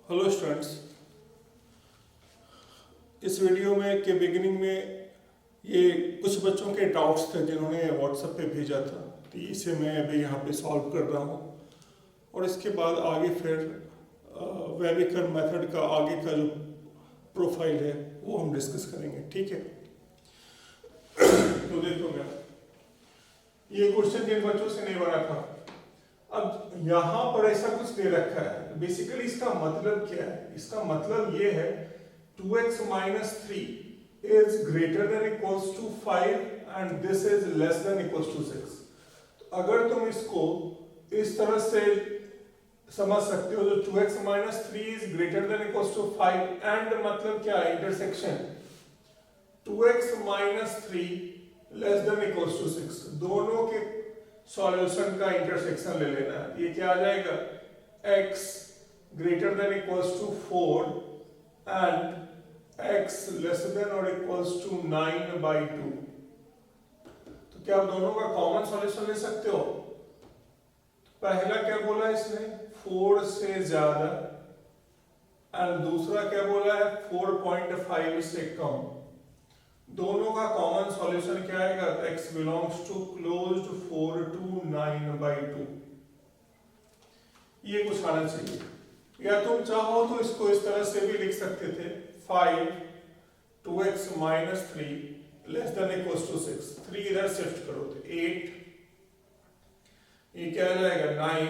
Hello students, इस video में के बिगिनिंग में ये कुछ बच्चों के डाउट्स थे जिन्होंने व्हाट्सएप पे भेजा था, तो इसे मैं अभी यहाँ पे सॉल्व कर रहा हूँ और इसके बाद आगे फिर वेबिकर मेथड का आगे का जो प्रोफाइल है वो हम डिस्कस करेंगे। ठीक है, तो देखो मेरा ये क्वेश्चन जिन बच्चों से नहीं बना था, अब यहाँ पर ऐसा कुछ दे रखा है। बेसिकली इसका मतलब क्या है? इसका मतलब ये है 2x minus 3 is greater than equals to 5 and this is less than equals to 6। तो अगर तुम इसको इस तरह से समझ सकते हो, जो 2x minus 3 is greater than equals to 5 and मतलब क्या है? Intersection 2x minus 3 less than equals to 6, दोनों के सॉल्यूशन का इंटरसेक्शन ले लेना है। ये क्या आ जाएगा? x greater than equals to 4 and x less than or equals to 9/2। तो क्या आप दोनों का कॉमन सॉल्यूशन ले सकते हो? पहला क्या बोला इसने? 4 से ज्यादा, और दूसरा क्या बोला है? 4.5 से कम। दोनों का कॉमन सॉल्यूशन क्या आएगा? x belongs to closed 4 to 9/2। ये कुछ आना चाहिए, या तुम चाहो तो इसको इस तरह से भी लिख सकते थे 5 2x minus 3 less than equals to 6। 3 इधर शिफ्ट करो तो 8, ये क्या आ जाएगा? 9,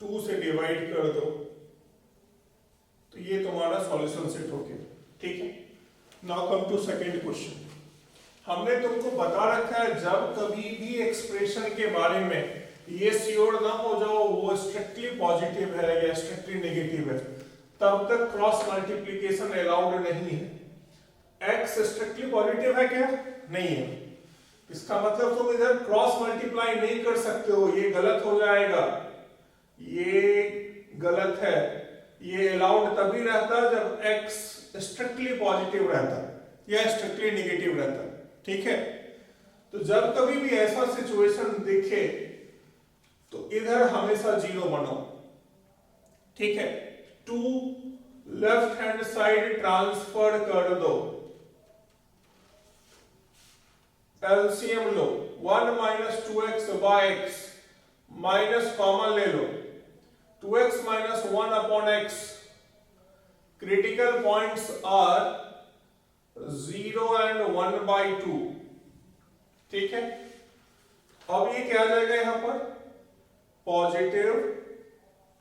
2 से डिवाइड कर दो तो ये तुम्हारा सॉल्यूशन सेट हो गया। ठीक है, now come to second question. हमने तुमको बता रखा है जब कभी भी एक्सप्रेशन के बारे में ये श्योर ना हो जाओ वो स्ट्रिक्टली पॉजिटिव है या स्ट्रिक्टली नेगेटिव है, तब तक क्रॉस मल्टीप्लिकेशन अलाउड नहीं है। x स्ट्रिक्टली पॉजिटिव है क्या? नहीं है। इसका मतलब तुम इधर क्रॉस मल्टीप्लाई नहीं कर सकते हो, ये गलत हो जाएगा, ये गलत है। ये अलाउड तभी रहता जब x स्ट्रिक्टली पॉजिटिव रहता या स्ट्रिक्टली नेगेटिव रहता। ठीक है, तो जब कभी भी ऐसा सिचुएशन दिखे तो इधर हमेशा 0 बनाओ। ठीक है, 2 लेफ्ट हैंड साइड ट्रांसफर कर दो, LCM low, 1 minus 2x by x, minus common ले लो, 2x minus 1 upon x। critical points are 0 and 1/2। ठीक है, अब ये क्या आ जाएगा यहां पर? Positive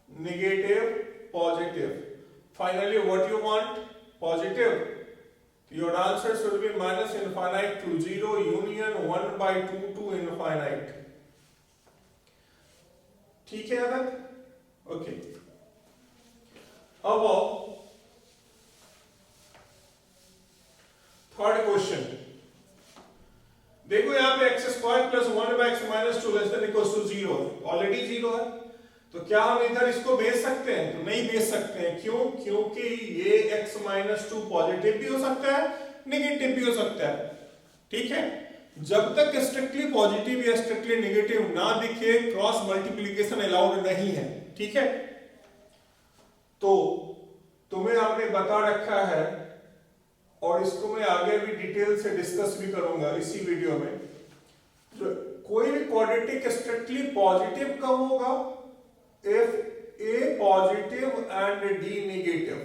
negative positive. Finally what you want? Positive. Your answer should B minus infinite to 0 union 1/2 to infinite। ठीक है यार? ओके, अब थर्ड क्वेश्चन देखो, यहां पे x² + 1/x - 2 less than equals to 0 already 0 है, तो क्या हम इधर इसको भेज सकते हैं? तो नहीं भेज सकते हैं। क्यों? क्योंकि ये x - 2 पॉजिटिव भी हो सकता है, नेगेटिव भी हो सकता है। ठीक है, जब तक स्ट्रिक्टली पॉजिटिव या स्ट्रिक्टली नेगेटिव ना दिखे क्रॉस मल्टीप्लिकेशन अलाउड नहीं है। ठीक है, तो तुम्हें हमने बता रखा है और इसको मैं आगे भी डिटेल से डिस्कस भी करूंगा इसी वीडियो में। जो कोई भी क्वाड्रेटिक स्ट्रिक्टली पॉजिटिव कब होगा? If a positive and d negative.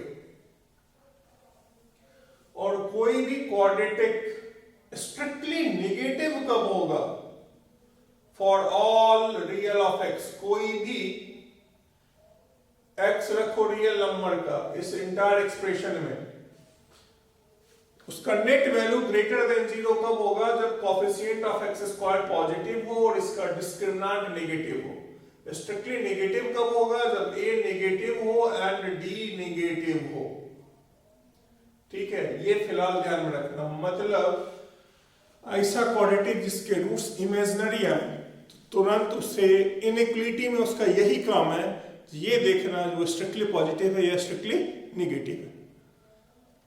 और कोई भी क्वाड्रेटिक स्ट्रिक्टली नेगेटिव कब होगा? For all real of x। कोई भी x रखो रियल नंबर का इस इंटायर एक्सप्रेशन में, उसका नेट वैल्यू ग्रेटर देन 0 कब होगा? जब कोएफिशिएंट ऑफ x² पॉजिटिव हो और इसका डिस्क्रिमिनेंट नेगेटिव हो। स्ट्रिक्टली नेगेटिव कब होगा? जब a नेगेटिव हो एंड d नेगेटिव हो। ठीक है, ये फिलहाल ध्यान में रखना। मतलब ऐसा क्वाड्रेटिक जिसके रूट्स इमेजिनरी है, तुरंत उससे इनइक्वालिटी में उसका यही काम है, ये देखना जो स्ट्रिक्टली पॉजिटिव है या स्ट्रिक्टली नेगेटिव है।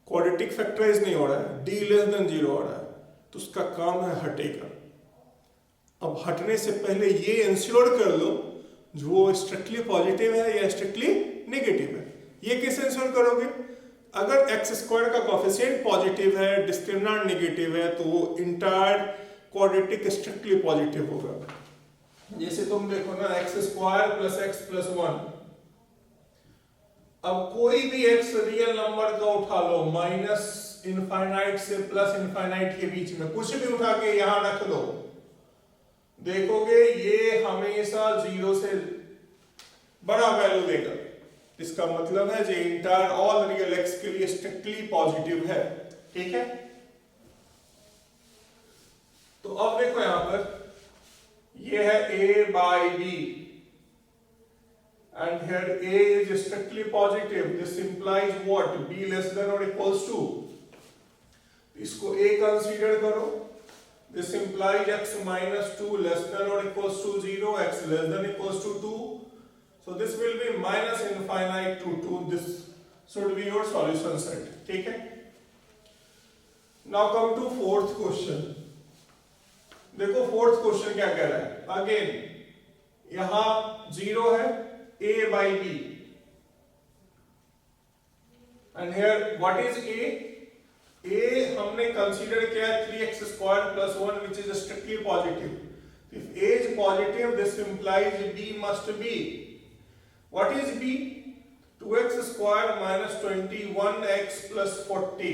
क्वाड्रेटिक फैक्टराइज नहीं हो रहा है, d लेस देन 0 हो रहा है, तो उसका काम है हटेगा। अब हटने से पहले ये इंश्योर कर लो जो स्ट्रिक्टली पॉजिटिव है या स्ट्रिक्टली नेगेटिव है। ये कैसे सॉल्व करोगे? अगर एक्स स्क्वायर का कोफिशिएंट पॉजिटिव है, डिस्क्रिमिनेंट नेगेटिव है, तो वो इंटायर क्वाड्रेटिक स्ट्रिक्टली पॉजिटिव होगा। जैसे तुम देखो ना, x square plus x plus 1, अब कोई भी एक्स रियल नंबर का उठा लो, माइनस इनफाइनाइट से प्लस इनफाइनाइट के बीच में कुछ भी उठा के यहां रख दो, देखोगे ये हमेशा 0 से बड़ा वैल्यू देगा। इसका मतलब है जो इंटायर ऑल रियल एक्स के लिए स्ट्रिक्टली पॉजिटिव है। ठीक है, तो अब देखो यहां पर ये है a by b and here a is strictly positive. This implies what? b less than or equals to, इसको a कंसीडर करो। This implies x minus 2 less than or equals to 0, x less than equals to 2. So this will be minus infinite to 2. This should be your solution set. ठीक है, now come to fourth question. देखो fourth question क्या कह रहा है। Again यहां 0 है, a by b and here what is a? a हमने कंसीडर किया 3x square plus 1 which is strictly positive. If a is positive, this implies b must be, what is b? 2x square minus 21x plus 40.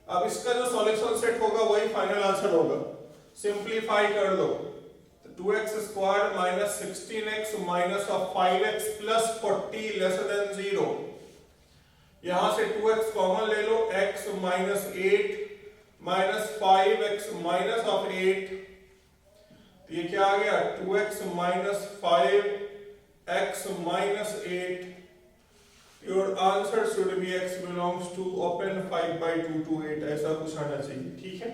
अब इसका जो solution set होगा वही final answer होगा। Simplify कर दो, 2x square minus 16x minus of 5x plus 40 less than 0। यहां से 2x कॉमन ले लो, x minus 8 minus 5x minus of 8, ये क्या आ गया? 2x minus 5x minus 8। Your answer should be x belongs to open 5/2 to 8, ऐसा कुछ आना चाहिए। ठीक है,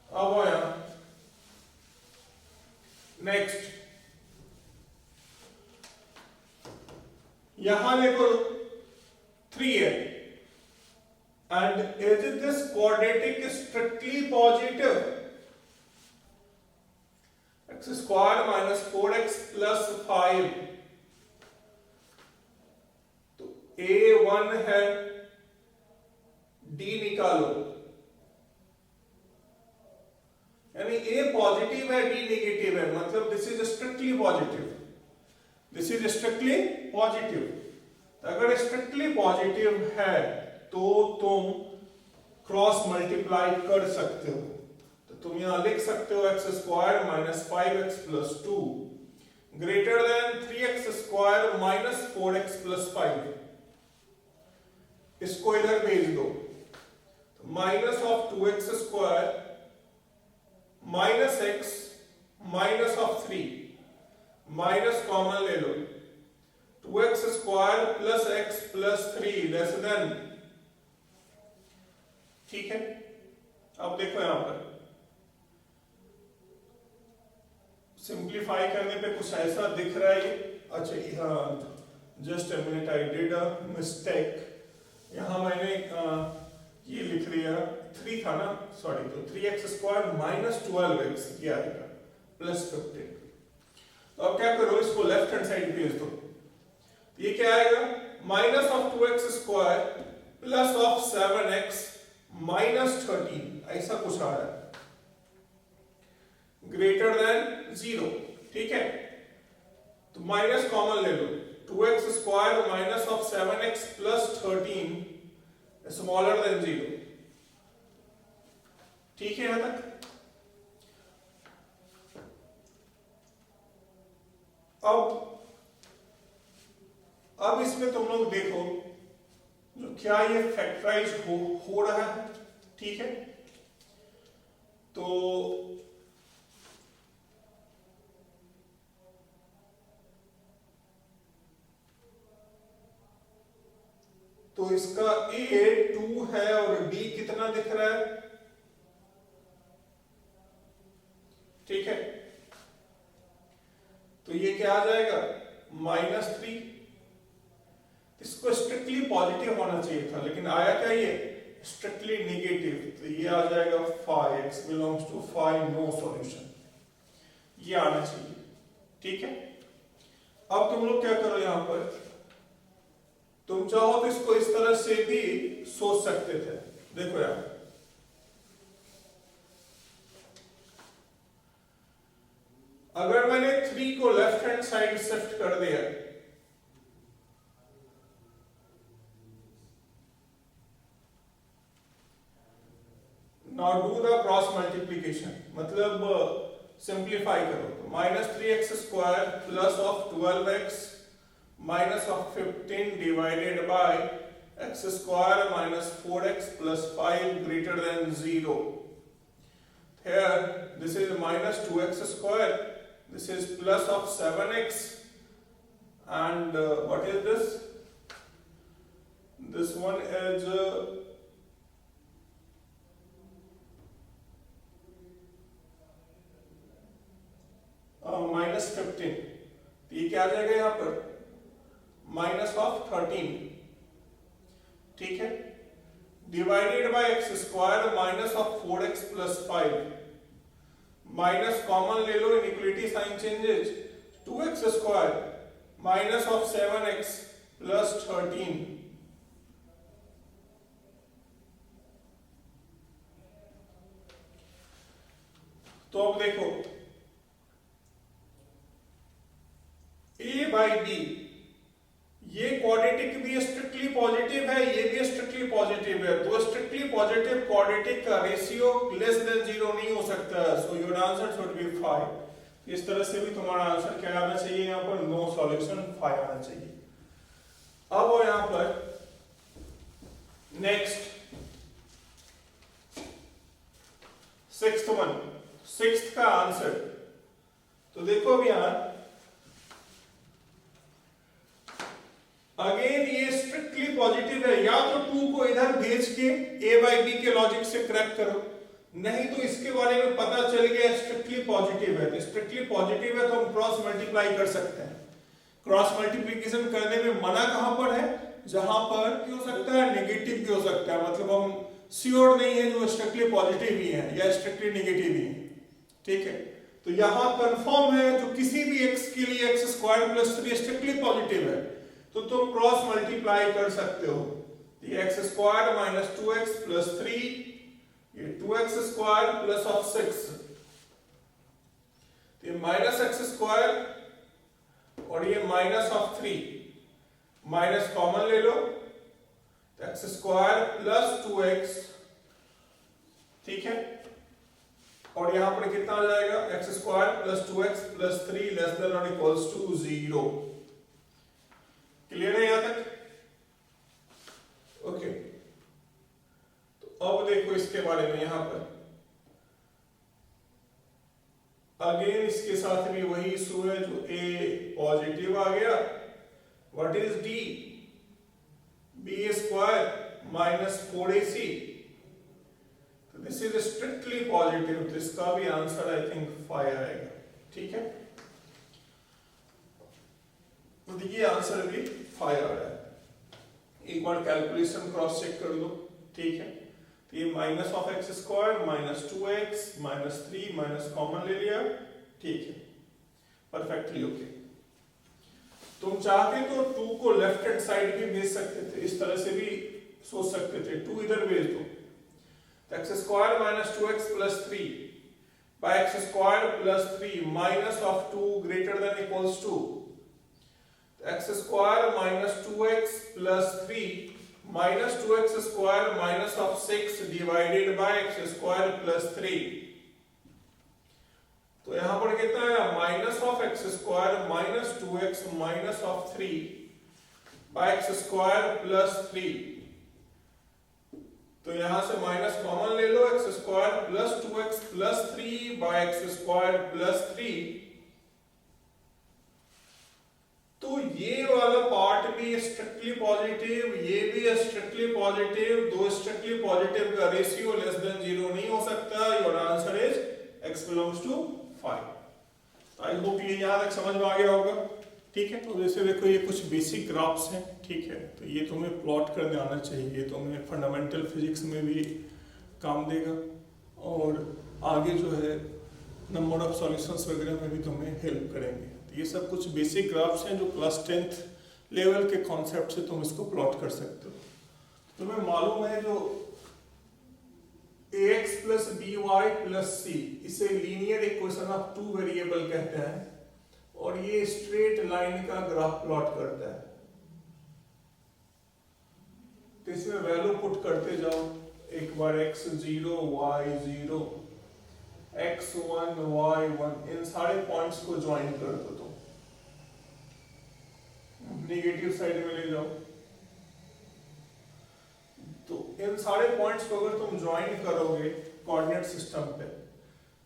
अब आया नेक्स्ट, यहां देखो 3 है and is this quadratic strictly positive? X square minus 4x plus 5, तो a1 है, d निकालो, यानी a पॉजिटिव है, d नेगेटिव है, मतलब this is strictly positive, this is strictly positive. अगर स्ट्रिक्टली पॉजिटिव है तो तुम क्रॉस मल्टीप्लाई कर सकते हो, तो तुम यहां लिख सकते हो x square minus 5x plus 2 greater then 3x square minus 4x plus 5। इसको इधर भेज दो, तो minus of 2x square minus x minus of 3, minus common ले लो, 2x square plus x plus 3 less than. ठीक है, अब देखो यहां पर सिंप्लीफाई करने पे कुछ ऐसा दिख रहा है ये। अच्छा हाँ, just a minute, I did a mistake. यहां मैंने ये लिख लिया 3 था ना, सॉरी, तो 3x स्क्वायर माइनस 12x ये आएगा प्लस 15। तो अब क्या करो, इसको लेफ्ट हैंड साइड भेज दो, ये क्या आएगा? Minus of 2x square plus of 7x minus 13, ऐसा कुछ आ रहा है, ग्रेटर देन 0। ठीक है, तो माइनस कॉमन ले लो, 2x square minus of 7x plus 13 smaller than 0। ठीक है, यहां तक। अब इसमें तुम लोग देखो जो क्या ये फैक्टराइज हो रहा है। ठीक है, तो इसका a 2 है और d कितना दिख रहा है? ठीक है, तो ये क्या आ जाएगा? -3। इसको स्ट्रिक्टली पॉजिटिव होना चाहिए था, लेकिन आया क्या ये? Strictly negative. तो ये आ जाएगा 5, x belongs to 5, no solution, ये आना चाहिए। ठीक है, अब तुम लोग क्या करो, यहां पर तुम चाहो तो इसको इस तरह से भी सोच सकते थे। देखो यार, अगर मैंने 3 को लेफ्ट हैंड साइड शिफ्ट कर दिया, now do the cross multiplication, मतलब सिंप्लीफाई करो तो -3x² plus of 12x minus of 15 divided by x² minus 4x plus 5 greater than 0. Here this is minus 2x square, this is plus of 7x, and what is this? This one is minus 15. तो ये क्या आ जाएगा यहाँ पर? Minus of 13, ठीक है, divided by x² minus of 4x plus 5, minus common ले लो, inequality sign changes, 2x² minus of 7x plus 13, तो अब देखो a बाई b, ये क्वाड्रेटिक भी स्ट्रिक्टली पॉजिटिव है, ये भी स्ट्रिक्टली पॉजिटिव है, तो स्ट्रिक्टली पॉजिटिव क्वाड्रेटिक का रेशियो लेस देन 0 नहीं हो सकता, so your answer should be 5। इस तरह से भी तुम्हारा आंसर क्या आना चाहिए, यहाँ पर नो सॉल्यूशन 5 आना चाहिए। अब वो यहाँ पर नेक्स्ट सिक्स्थ का आंसर, तो देखो अब यहाँ अगेन ये स्ट्रिक्टली पॉजिटिव है, या तो 2 को इधर भेज के a बाई b के लॉजिक से क्रैक करो, नहीं तो इसके बारे में पता चल गया स्ट्रिक्टली पॉजिटिव है, तो स्ट्रिक्टली पॉजिटिव है तो हम क्रॉस मल्टीप्लाई कर सकते हैं। क्रॉस मल्टीप्लिकेशन करने में मना कहां पर है, जहां पर भी हो सकता है नेगेटिव भी हो सकता है, मतलब हम श्योर नहीं है जो स्ट्रिक्टली पॉजिटिव ही है या स्ट्रिक्टली नेगेटिव ही है, ठीक है। तो यहां कंफर्म है जो किसी भी x के लिए x² प्लस 3 स्ट्रिक्टली पॉजिटिव है, तो तुम क्रॉस मल्टीप्लाई कर सकते हो, ये x² माइनस 2x प्लस 3, ये 2x² प्लस ऑफ 6, ये माइनस x² और ये माइनस ऑफ 3, माइनस कॉमन ले लो, x² प्लस 2x, ठीक है, और यहां पर कितना आ जाएगा, x² plus 2x plus 3 less than और इक्वल्स टू 0। क्लियर है यहां तक? ओके, तो अब देखो इसके बारे में, यहां पर अगेन इसके साथ भी वही इशू है, जो a पॉजिटिव आ गया, what is d, b² minus 4ac, तो दिस इज स्ट्रिक्टली पॉजिटिव, तो इसका भी आंसर आई थिंक 5 आएगा, ठीक है, तो देखिए आंसर भी 5 आ रहा है। एक बार कैलकुलेशन क्रॉस चेक कर लो, ठीक है, तो ये minus of x² minus 2x minus 3 minus common ले लिया, ठीक है, परफेक्टली ओके। तुम चाहते तो 2 को लेफ्ट हैंड साइड भी भेज सकते थे, इस तरह से भी सोच सकते थे, 2 इधर भेज दो, तो x² minus 2x plus 3 by x² plus 3 minus of 2 greater than equals to x² minus 2x plus 3 minus 2x² minus of 6 divided by x² plus 3, तो यहां पर कितना है, minus of x² minus 2x minus of 3 by x² plus 3, तो यहां से minus common ले लो, x² plus 2x plus 3 by x² plus 3, तो ये वाला पार्ट भी स्ट्रिक्टली पॉजिटिव, ये भी स्ट्रिक्टली पॉजिटिव, दो स्ट्रिक्टली पॉजिटिव का रेशियो लेस देन 0 नहीं हो सकता, your answer is x belongs to 5। I hope ये यहां तक समझ में आ गया होगा, ठीक है। तो जैसे देखो ये कुछ बेसिक ग्राफ्स हैं, ठीक है, तो ये तुम्हें प्लॉट करने आना चाहिए, ये तुम्हें फंडामेंटल फिजिक्स में भी काम देगा और आगे जो है नंबर ऑफ सॉल्यूशंस वगैरह में भी तुम्हें हेल्प करेंगे। ये सब कुछ बेसिक ग्राफ्स हैं जो क्लास 10th लेवल के कॉन्सेप्ट से तुम इसको प्लॉट कर सकते हो। तुम्हें मालूम है जो ax plus by plus c, इसे linear equation of two variable कहते हैं, और ये स्ट्रेट लाइन का ग्राफ प्लॉट करता है। तो इसमें वैल्यू पुट करते जाओ, एक बार x0 y0 x1 y1, इन सारे पॉइंट्स को ज्वाइन कर दो तुम, नेगेटिव साइड में ले जाओ। तो इन सारे पॉइंट्स को अगर तुम ज्वाइन करोगे कोऑर्डिनेट सिस्टम पे,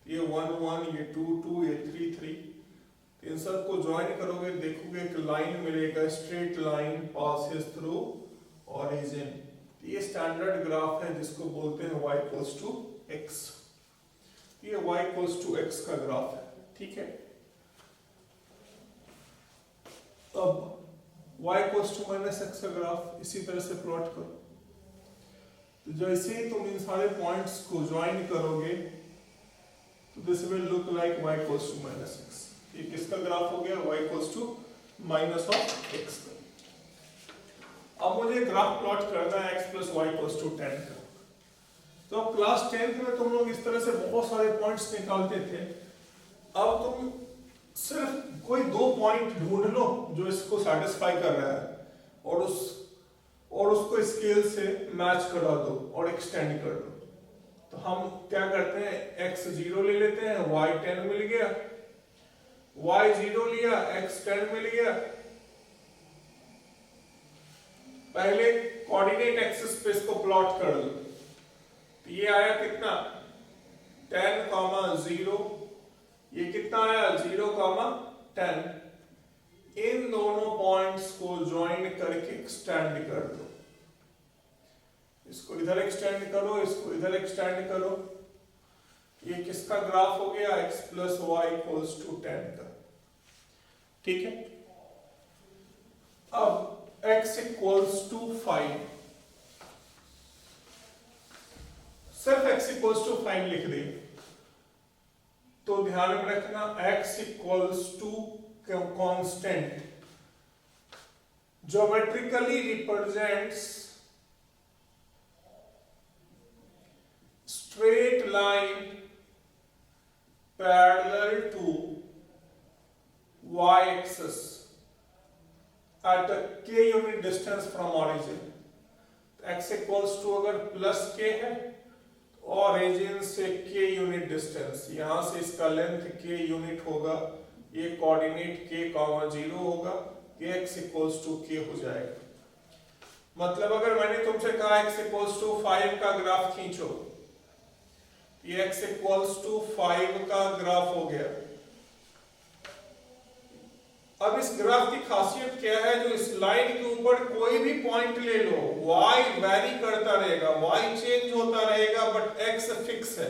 ये 1 1, ये 2 2, ये 3 3, इन सब को ज्वाइन करोगे, देखोगे एक लाइन मिलेगा, straight line passes through origin. ये स्टैंडर्ड ग्राफ है जिसको बोलते हैं y इक्वल्स टू x। ये y इक्वल्स टू x का ग्राफ है, ठीक है। अब y equals to minus x का ग्राफ इसी तरह से प्लॉट करो। तो जैसे ही तुम इन सारे पॉइंट्स को ज्वाइन करोगे तो this will look like y equals to minus x। ये किसका ग्राफ हो गया? y equals to minus of x का। अब मुझे ग्राफ प्लॉट करना है x plus y equals to 10 का। तो अब क्लास 10th में तुम लोग इस तरह से बहुत सारे पॉइंट्स निकालते थे। अब तुम सिर्फ कोई दो पॉइंट ढूंढ लो जो इसको सेटिस्फाई कर रहा है, और उसको स्केल से मैच करा दो और एक्सटेंड कर दो। तो हम क्या करते हैं, x0 ले लेते हैं, y10 मिल गया, y0 लिया, x10 मिल गया। पहले कोऑर्डिनेट एक्सिस पे इसको प्लॉट कर लो, तो ये आया कितना 10, 0, ये कितना आया 0, 10। इन दोनों पॉइंट्स को ज्वाइन करके एक्सटेंड कर दो। इसको इधर एक्सटेंड करो, इसको इधर एक्सटेंड करो। ये किसका ग्राफ हो गया? x plus y equals to 10 का, ठीक है। अब x इक्वल्स टू 5, सिर्फ x इक्वल्स टू 5 लिख दे। तो ध्यान में रखना x equals to constant geometrically represents straight line parallel to y axis at a k unit distance from origin। x equals to अगर प्लस k है, origin से k unit distance, यहां से इसका लेंथ k यूनिट होगा, ये coordinate k, 0 होगा, ये x equals to k हो जाएगा। मतलब अगर मैंने तुमसे कहा x equals to 5 का ग्राफ खींचो, ये x equals to 5 का ग्राफ हो गया। अब इस ग्राफ की खासियत क्या है? जो इस लाइन के ऊपर कोई भी पॉइंट ले लो, y वेरी करता रहेगा, y चेंज होता रहेगा, बट x फिक्स है।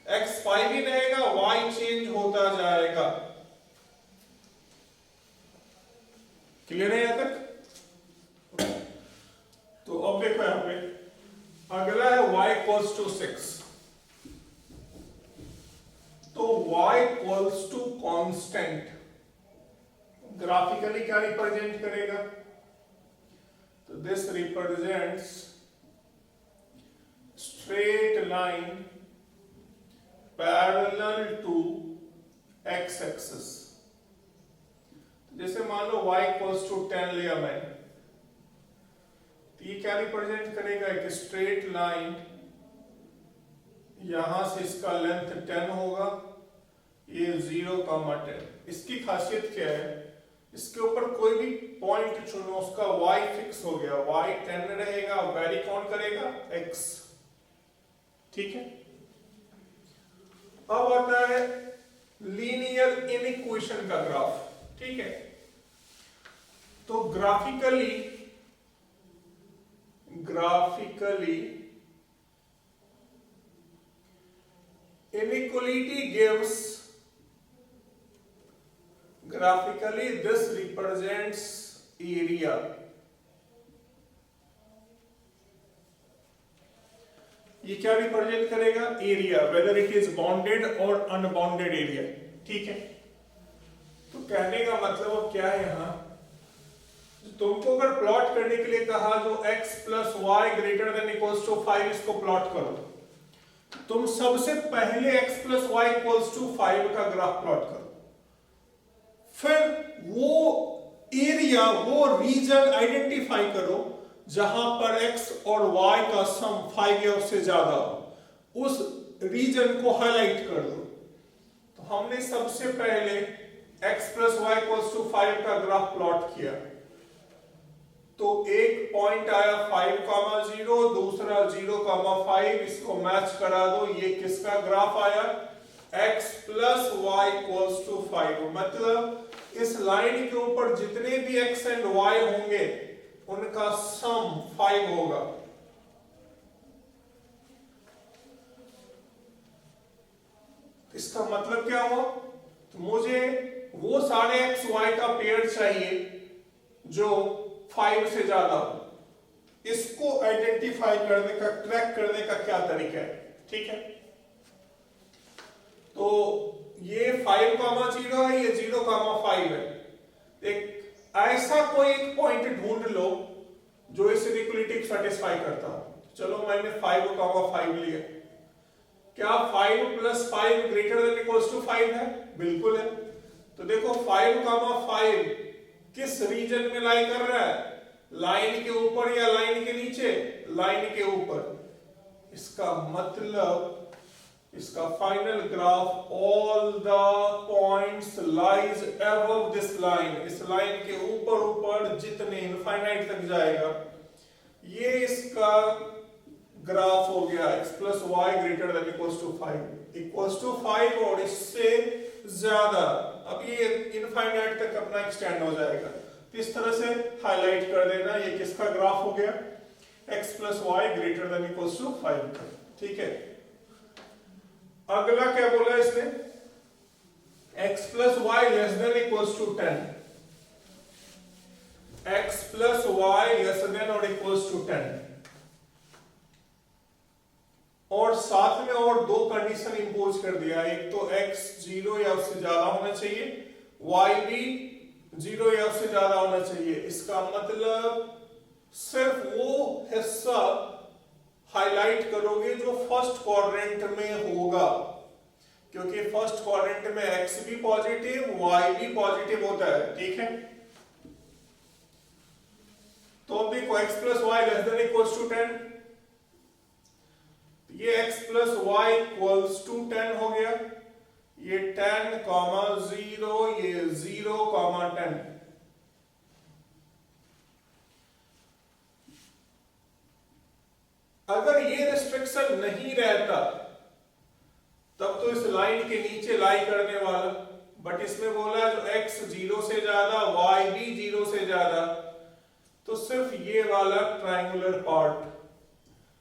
x 5 ही रहेगा, y चेंज होता जाएगा। क्लियर है यहां तक? तो अब देखो यहां पे अगला है y इक्वल्स टू 6। तो y equals to constant graphically क्या रिप्रेजेंट करेगा? तो this represents straight line parallel to x axis. जैसे मान लो y इक्वल्स टू 10 लिया मैंने, तो ये क्या रिप्रेजेंट करेगा? एक स्ट्रेट लाइन, यहां से इसका लेंथ 10 होगा, ये 0, 10। इसकी खासियत क्या है? इसके ऊपर कोई भी पॉइंट चुनो, उसका y फिक्स हो गया, y 10 रहेगा, वेरी कौन करेगा? x, ठीक है। अब आता है लीनियर इनइक्वेशन का ग्राफ, ठीक है। तो graphically inequality gives, graphically this represents area। ये क्या रिप्रेजेंट करेगा? Area, whether it is bounded और अनबाउंडेड एरिया, ठीक है। तो कहने का मतलब अब क्या है, यहां तुमको अगर प्लॉट करने के लिए कहा जो x plus y greater than equals to 5 इसको प्लॉट करो, तुम सबसे पहले x plus y equals to 5 का ग्राफ प्लॉट करो, फिर वो एरिया वो रीजन आइडेंटिफाई करो जहां पर x और y का सम 5 या उससे ज्यादा हो, उस रीजन को हाईलाइट कर दो। तो हमने सबसे पहले x plus y equals to 5 का ग्राफ प्लॉट किया, तो एक पॉइंट आया 5,0, दूसरा 0,5, इसको मैच करा दो, ये किसका ग्राफ आया, x plus y equals to 5। मतलब इस लाइन के ऊपर जितने भी x एंड y होंगे उनका सम 5 होगा। इसका मतलब क्या हुआ, तो मुझे वो सारे x y का पेयर चाहिए जो 5 से ज्यादा हो। इसको आइडेंटिफाई करने का, ट्रैक करने का क्या तरीका है, ठीक है। तो ये 5,0 है, ये 0,5 है। एक ऐसा कोई एक पॉइंट ढूंढ लो जो इस इनइक्वालिटी को सेटिस्फाई करता हो। चलो मैंने 5,5 लिया, क्या 5 plus 5 greater than equals to 5 है? बिल्कुल है। तो देखो 5,5 किस रीजन में लाई कर रहा है, लाइन के ऊपर या लाइन के नीचे? लाइन के ऊपर। इसका मतलब इसका final graph all the points lies above this line, इस लाइन के ऊपर ऊपर जितने इनफाइनाइट तक जाएगा, ये इसका ग्राफ हो गया x plus y greater than equals to 5, equals to 5 और इससे ज्यादा। अब ये इनफाइनाइट तक अपना एक्सटेंड हो जाएगा। तो इस तरह से हाईलाइट कर देना, ये किसका ग्राफ हो गया, x plus y greater than equals to 5 का, ठीक है। अगला क्या बोला इसने, x plus y less than equals to 10, x plus y less than और इक्वल्स टू 10, और साथ में और दो कंडीशन इंपोज कर दिया, एक तो x 0 या उससे ज्यादा होना चाहिए, y भी 0 या उससे ज्यादा होना चाहिए। इसका मतलब सिर्फ वो हिस्सा हाईलाइट करोगे जो फर्स्ट क्वाड्रेंट में होगा, क्योंकि फर्स्ट क्वाड्रेंट में x भी पॉजिटिव y भी पॉजिटिव होता है, ठीक है। तो अब देखो x plus y less than equals to 10, ये x plus y equals to 10 हो गया, ये 10, 0, ये 0, 10। अगर ये रिस्ट्रिक्शन नहीं रहता तब तो इस लाइन के नीचे लाई करने वाला, बट इसमें बोला जो x 0 से ज्यादा y भी 0 से ज्यादा, तो सिर्फ ये वाला ट्रायंगुलर पार्ट,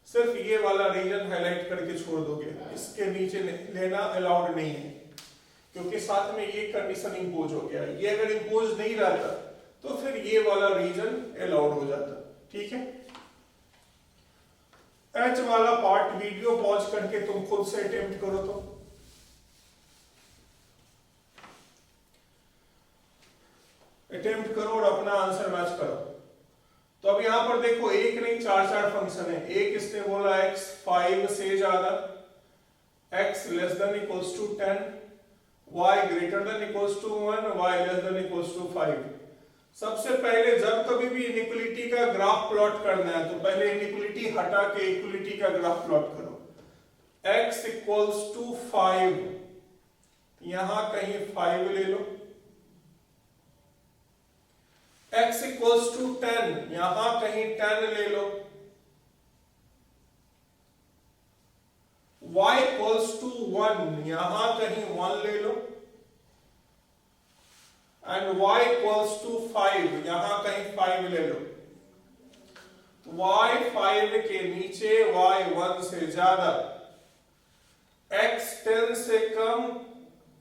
सिर्फ ये वाला रीजन हाईलाइट करके छोड़ दोगे, इसके नीचे लेना अलाउड नहीं है, क्योंकि साथ में ये कंडीशन इंपोज हो गया। ये अगर इंपोज नहीं रहता तो फिर ये वाला रीजन अलाउड हो जाता, ठीक है। एच वाला पार्ट वीडियो पॉज करके तुम खुद से अटेम्प्ट करो, तो अटेम्प्ट करो और अपना आंसर मैच करो। तो अब यहां पर देखो एक नहीं चार फंक्शन है। एक इसने बोला x 5 से ज्यादा, x less than equals to 10, y greater than equals to 1, y less than equals to 5। सबसे पहले जब कभी भी इनइक्वालिटी का ग्राफ प्लॉट करना है तो पहले इनइक्वालिटी हटा के इक्वालिटी का ग्राफ प्लॉट करो। x इक्वल्स टू 5, यहां कहीं 5 ले लो, x इक्वल्स टू 10, यहां कहीं 10 ले लो, y इक्वल्स टू 1, यहां कहीं 1 ले लो, एंड y इक्वल्स टू 5, यहां कहीं 5 ले लो। y 5 के नीचे, y 1 से ज्यादा, x 10 से कम,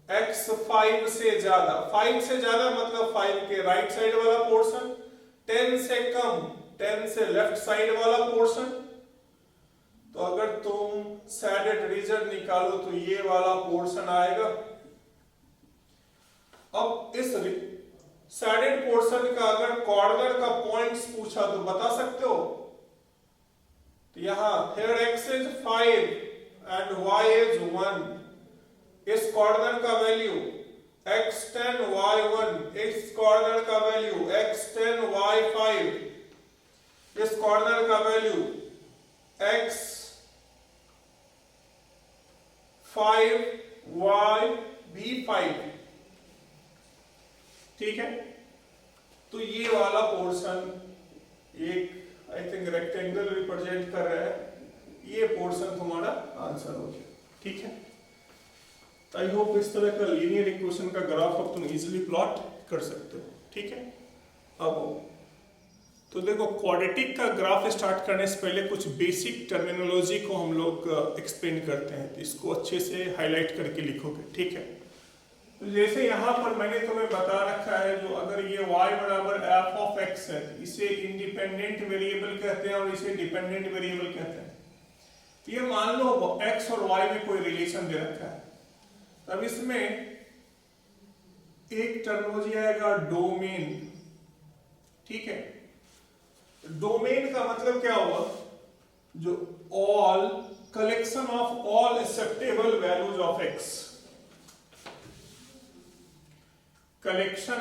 x 5 से ज्यादा। 5 से ज्यादा मतलब 5 के राइट साइड वाला पोर्शन, 10 से कम 10 से लेफ्ट साइड वाला पोर्शन। तो अगर तुम सैडेड रीजन निकालो तो ये वाला पोर्शन आएगा। अब इस सैडेड पोर्शन का अगर कॉर्नर का पॉइंट्स पूछा तो बता सकते हो? तो यहां here x is 5 and y is 1, इस कॉर्नर का वैल्यू x10 y1, इस कॉर्नर का वैल्यू x10 y5, इस कॉर्नर का वैल्यू x5 y b5। ठीक है, तो ये वाला पोर्शन एक आई थिंक रेक्टेंगल रिप्रेजेंट कर रहा है, ये पोर्शन तुम्हारा आंसर हो गया। ठीक है, आई होप इस तरह का लीनियर इक्वेशन का ग्राफ अब तुम इजीली प्लॉट कर सकते हो। ठीक है, अब तो देखो क्वाड्रेटिक का ग्राफ स्टार्ट करने से पहले कुछ बेसिक टर्मिनोलॉजी को हम लोग एक्सप्लेन करते हैं, तो इसको अच्छे से हाईलाइट करके लिखोगे। ठीक है, तो जैसे यहाँ पर मैंने तुम्हें बता रखा है, जो अगर ये y बराबर f ऑफ x है, इसे इंडिपेंडेंट वेरिएबल कहते हैं और इसे डिपेंडेंट वेरिएबल कहते हैं। तो ये मान लो x और y में कोई रिलेशन दे रखा है, तब इसमें एक टर्मिनोलॉजी आएगा डोमेन। ठीक है, डोमेन का मतलब क्या हुआ? जो all collection of all acceptable values of x, collection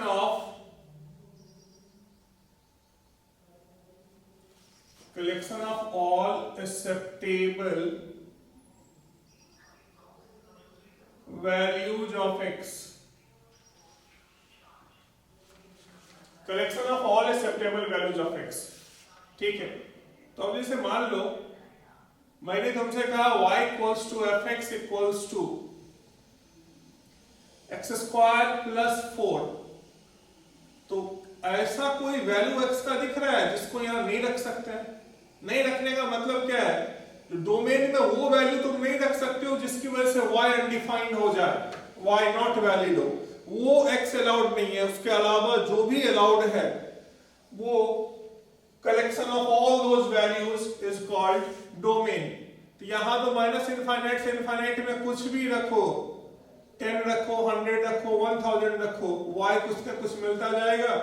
of all acceptable values of x, collection of all acceptable values of x। ठीक है, तो अब जैसे मान लो मैंने तुमसे कहा y equals to f x equals to x square plus 4, तो ऐसा कोई वैल्यू x का दिख रहा है जिसको यहां नहीं रख सकते हैं? नहीं रखने का मतलब क्या है? डोमेन में वो वैल्यू तुम नहीं रख सकते हो जिसकी वजह से y अनडिफाइंड हो जाए, y नॉट वैलिड हो, वो x अलाउड नहीं है। उसके अलावा जो भी अलाउड है वो collection of all those values is called domain. तो यहां तो माइनस इनफाइनाइट से इनफाइनाइट में कुछ भी रखो, 10 रखो, 100 रखो, 1000 रखो, y कुछ का कुछ मिलता जाएगा।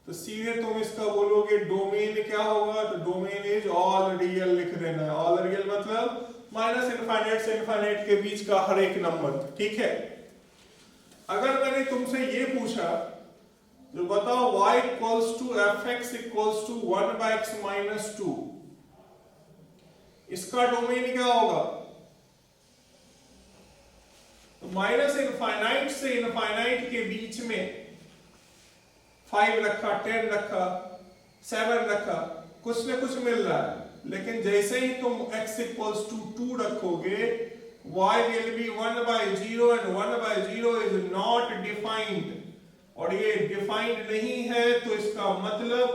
तो सीधे तुम इसका बोलोगे डोमेन क्या होगा? तो डोमेन इज ऑल रियल लिख देना है। ऑल रियल मतलब माइनस इनफाइनाइट से इनफाइनाइट के बीच का हर एक नंबर। ठीक है, अगर मैंने तुमसे ये पूछा, जो बताओ y equals to f x equals to 1/x minus 2, इसका डोमेन क्या होगा? माइनस इनफाइनाइट से इनफाइनाइट के बीच में 5 रखा, 10 रखा, 7 रखा, कुछ न कुछ मिल रहा है। लेकिन जैसे ही तुम x इक्वल्स टू 2 रखोगे, y will be 1/0 and 1/0 is not defined, और ये डिफाइंड नहीं है, तो इसका मतलब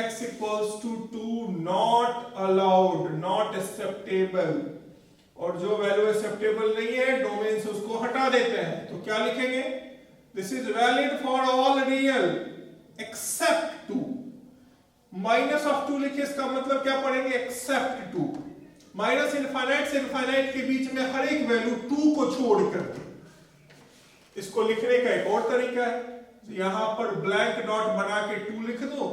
x equals to 2 not allowed, not acceptable. और जो वैल्यू एक्सेप्टेबल नहीं है डोमेन से उसको हटा देते हैं। तो क्या लिखेंगे? This is valid for all real except 2। Minus of 2 लिखे, इसका मतलब क्या पढ़ेंगे? एक्सेप्ट 2। माइनस इनफाइनाइट से इनफाइनाइट के बीच में हर एक वैल्यू 2 को छोड़ करके। इसको लिखने का एक और तरीका है, यहां पर ब्लैंक डॉट बना के 2 लिख दो,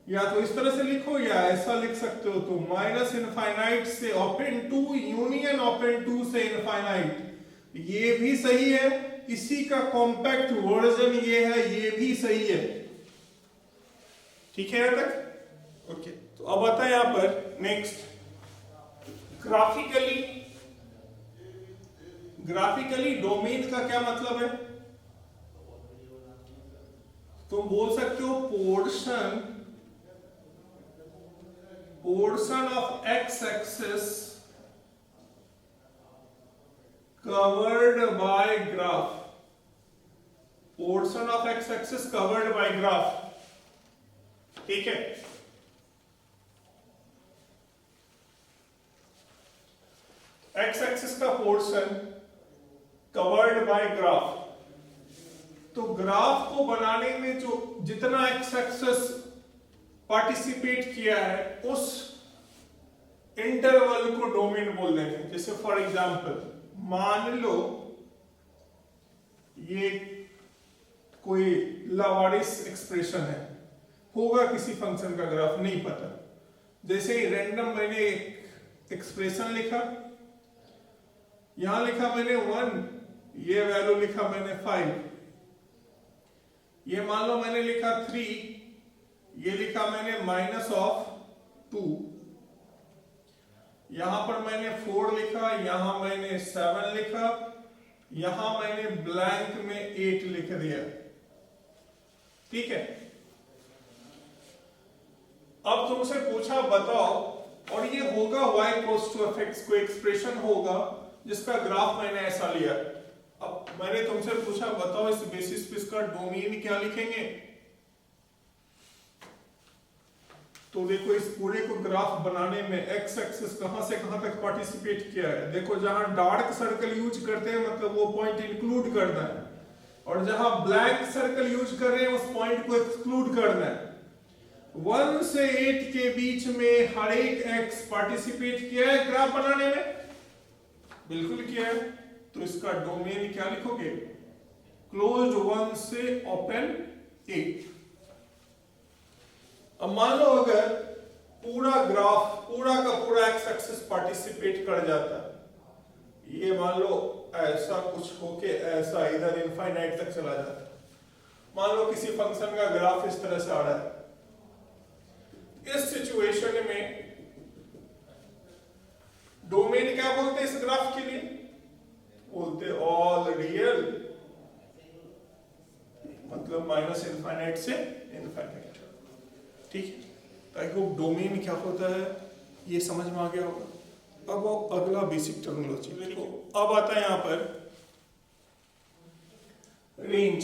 या तो इस तरह से लिखो या ऐसा लिख सकते हो। तो माइनस इनफाइनाइट से ओपन 2 यूनियन ओपन 2 से इनफाइनाइट, ये भी सही है। इसी का कॉम्पैक्ट वर्जन ये है, ये भी सही है। ठीक है यहां तक? ओके, तो अब आता है यहां पर नेक्स्ट ग्राफिकली डोमेन का क्या मतलब है? तुम बोल सकते हो portion of x-axis covered by graph, portion of x-axis covered by graph। ठीक है, x-axis का पोर्शन कवर्ड बाय ग्राफ। तो ग्राफ को बनाने में जो जितना x-axis पार्टिसिपेट किया है उस इंटरवल को डोमेन बोल देंगे। जैसे फॉर एग्जांपल मान लो ये कोई लावारिस एक्सप्रेशन है, होगा किसी फंक्शन का ग्राफ, नहीं पता। जैसे ही रैंडम मैंने एक्सप्रेशन लिखा, यहां लिखा मैंने 1, ये वैल्यू लिखा मैंने 5, ये मान लो मैंने लिखा 3, ये लिखा मैंने -2, यहां पर मैंने 4 लिखा, यहां मैंने 7 लिखा, यहां मैंने ब्लैंक में 8 लिख दिया। ठीक है, अब तुमसे पूछा बताओ, और ये होगा y = fx, कोई एक्सप्रेशन होगा जिसका ग्राफ मैंने ऐसा लिया। अब मैंने तुमसे पूछा बताओ इस बेसिस पे इसका डोमेन क्या लिखेंगे। तो देखो इस पूरे को ग्राफ बनाने में x एक्सिस कहां से कहां तक पार्टिसिपेट किया है। देखो जहां डार्क सर्कल यूज करते हैं मतलब वो पॉइंट इंक्लूड करना है, और जहां ब्लैक सर्कल यूज कर रहे हैं उस पॉइंट को एक्सक्लूड करना है। 1 से 8 के बीच में हर एक x पार्टिसिपेट किया है ग्राफ बनाने में, बिल्कुल किया है। तो इसका डोमेन क्या लिखोगे, क्लोज्ड 1 से ओपन 8। अब मान लो अगर पूरा ग्राफ पूरा का पूरा x एक्सिस पार्टिसिपेट कर जाता, ये मान लो ऐसा कुछ होके ऐसा इधर इनफाइनाइट तक चला जाता। मान लो किसी फंक्शन का ग्राफ इस तरह से आ रहा है, इस सिचुएशन में डोमेन क्या बोलते हैं इस ग्राफ के लिए, बोलते ऑल रियल, मतलब -∞ से इनफाइनाइट। ठीक है, तो आई होप डोमेन क्या होता है ये समझ में आ गया होगा। अब वो अगला बेसिक टर्मिनोलॉजी देखो, अब आता है यहां पर रेंज।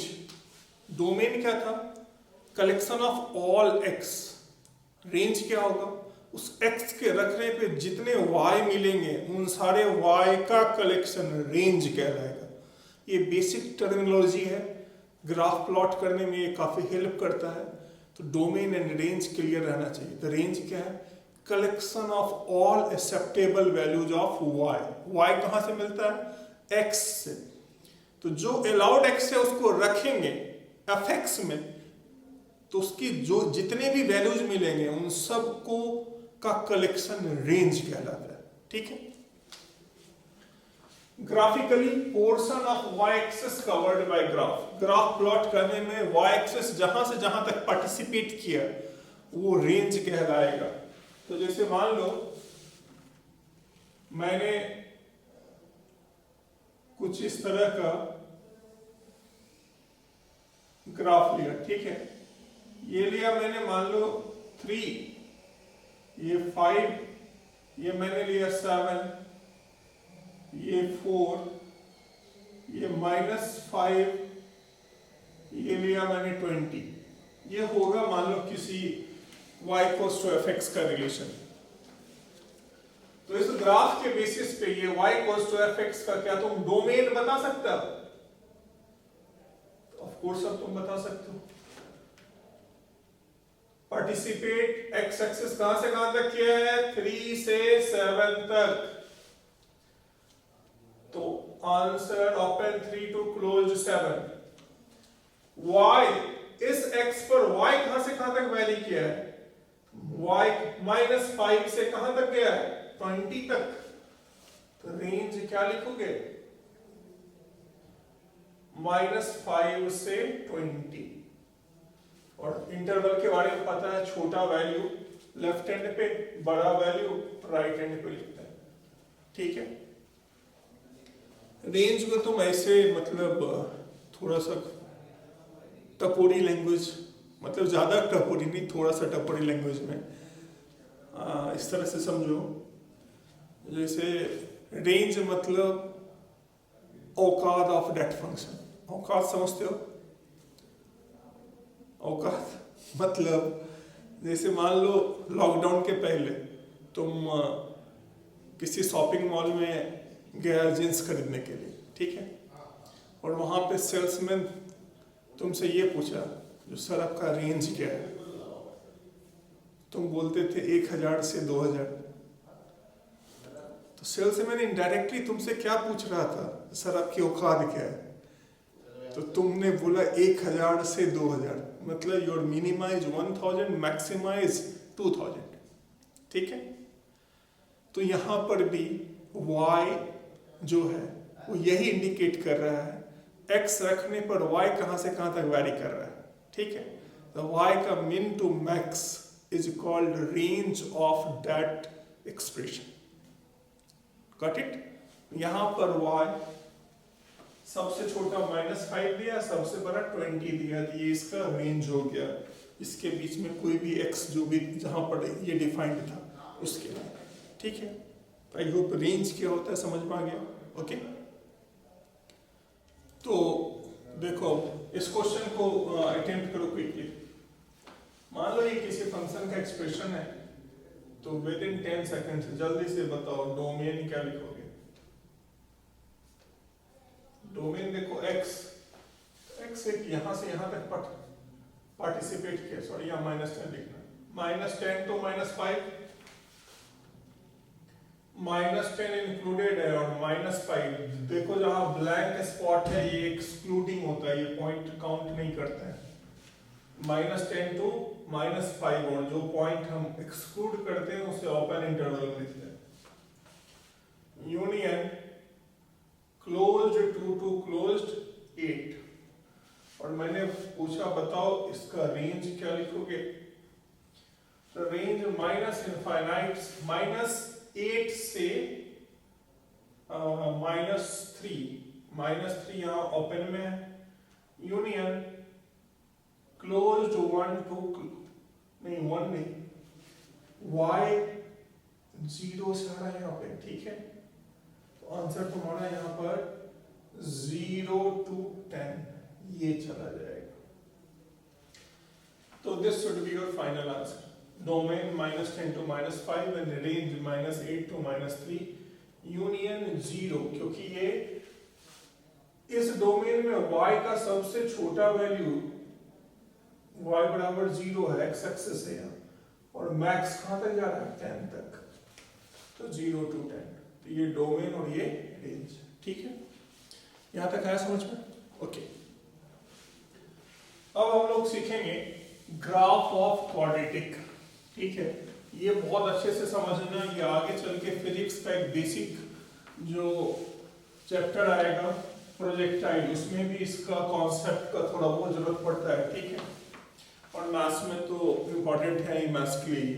डोमेन क्या था, collection of all x. Range क्या होगा, उस x के रखने पे जितने y मिलेंगे उन सारे y का कलेक्शन रेंज कहलाएगा। ये बेसिक टर्मिनोलॉजी है, ग्राफ प्लॉट करने में ये काफी हेल्प करता है। तो डोमेन एंड रेंज क्लियर रहना चाहिए। तो रेंज क्या है, collection of all acceptable values of y। y कहां से मिलता है, x से। तो जो अलाउड x है उसको रखेंगे fx में, तो उसकी जो जितने भी वैल्यूज मिलेंगे उन सब को का कलेक्शन रेंज कहलाता है। ठीक है, graphically portion of y axis covered by graph. Graph plot करने में y एक्सिस जहां से जहां तक पार्टिसिपेट किया वो रेंज कहलाएगा। तो जैसे मान लो मैंने कुछ इस तरह का ग्राफ लिया, ठीक है, ये लिया मैंने मान लो 3, ये 5, ये मैंने लिया 7, ये 4, ये -5, ये लिया मैंने 20। ये होगा मान लो किसी y = fx का रिलेशन। तो इस ग्राफ के बेसिस पे ये y = fx का क्या तुम डोमेन बता सकते हो? ऑफ कोर्स अब तुम बता सकते हो। पार्टिसिपेट x एक्सिस कहां से कहां तक किया है, 3 से 7 तक। तो answer open 3 to close 7। y, इस x पर y कहां से कहां तक वैरी किया है, y -5 से कहां तक गया है, 20 तक। तो रेंज क्या लिखोगे, -5 से 20। और इंटरवल के बारे में पता है, छोटा वैल्यू लेफ्ट हैंड पे, बड़ा वैल्यू राइट हैंड पे लिखता है। ठीक है, रेंज को तुम ऐसे मतलब थोड़ा सा टपोरी लैंग्वेज, मतलब ज्यादा टपोरी नहीं, थोड़ा सा टपोरी लैंग्वेज में इस तरह से समझो, जैसे रेंज मतलब औकात ऑफ दैट फंक्शन। औकात समझते हो, औकात मतलब जैसे मान लो लॉकडाउन के पहले तुम किसी शॉपिंग मॉल में गया जींस खरीदने के लिए, ठीक है, और वहां पे सेल्समैन तुमसे ये पूछा जो सर आपका रेंज क्या है, तुम बोलते थे 1000 से 2000। तो सेल्समैन इनडायरेक्टली तुमसे क्या पूछ रहा था, सर आपकी औकात क्या है। तो तुमने बोला 1000 से 2000, मतलब your minima is 1000, maxima is 2000, ठीक है। तो यहाँ पर भी y जो है वो यही इंडिकेट कर रहा है, x रखने पर y कहाँ से कहाँ तक वैरी कर रहा है, ठीक है। तो y का min to max is called range of that expression, got it। यहाँ पर y सबसे छोटा -5 दिया, सबसे बड़ा 20 दिया, तो ये इसका रेंज हो गया। इसके बीच में कोई भी x जो भी जहाँ पर ये डिफाइंड था उसके लिए, ठीक है। आई होप रेंज क्या होता है समझ में आ गया, ओके। तो देखो इस क्वेश्चन को अटेम्प्ट करो क्विकली। मान लो ये किसी फंक्शन का एक्सप्रेशन है, तो विद इन 10 सेकंड जल्दी से बताओ डोमेन क्या लिखोगे। डोमेन देखो x एक यहाँ से यहाँ तक पार्टिसिपेट किया, सॉरी यहाँ -10 लिखना, -10 to -5, -10 इंक्लूडेड है और -5 देखो जहाँ ब्लैंक स्पॉट है ये एक्सक्लूडिंग होता है, ये पॉइंट काउंट नहीं करते हैं। -10 to -5 और जो पॉइंट हम एक्सक्लूड करते हैं उसे ओपन इंटरवल में लिखते हैं। यूनियन क्लोज्ड टू क्लोज्ड 8, और मैंने पूछा बताओ इसका रेंज क्या लिखोगे। तो रेंज -∞ -8 से -3 यहाँ ओपन में है। यूनियन क्लोज्ड 1 to नहीं 1 नहीं, y 0 से आ रहा है यहाँ पे, ठीक है। तो आंसर तुम्हारा यहाँ पर 0 to 10 ये चला जाएगा। तो this should be your final answer. Domain -10 to -5 and range -8 to -3, union 0, क्योंकि ये इस डोमेन में y का सबसे छोटा वैल्यू y बराबर 0 है, x एक्सिस है यहाँ, और मैक्स कहाँ तक जा रहा है 10 तक, तो 0 to 10, तो ये डोमेन और ये रेंज, ठीक है। यहाँ तक आया समझ में, ओके। अब हम लोग सीखेंगे ग्राफ ऑफ क्वाड्रेटिक, ठीक है। ये बहुत अच्छे से समझना, ये आगे चल के फिजिक्स का एक बेसिक जो चैप्टर आएगा प्रोजेक्टाइल, उसमें भी इसका कॉन्सेप्ट का थोड़ा बहुत जरूरत पड़ता है, ठीक है। और मैथ्स में तो इम्पोर्टेंट है ही मैथ्स के लिए।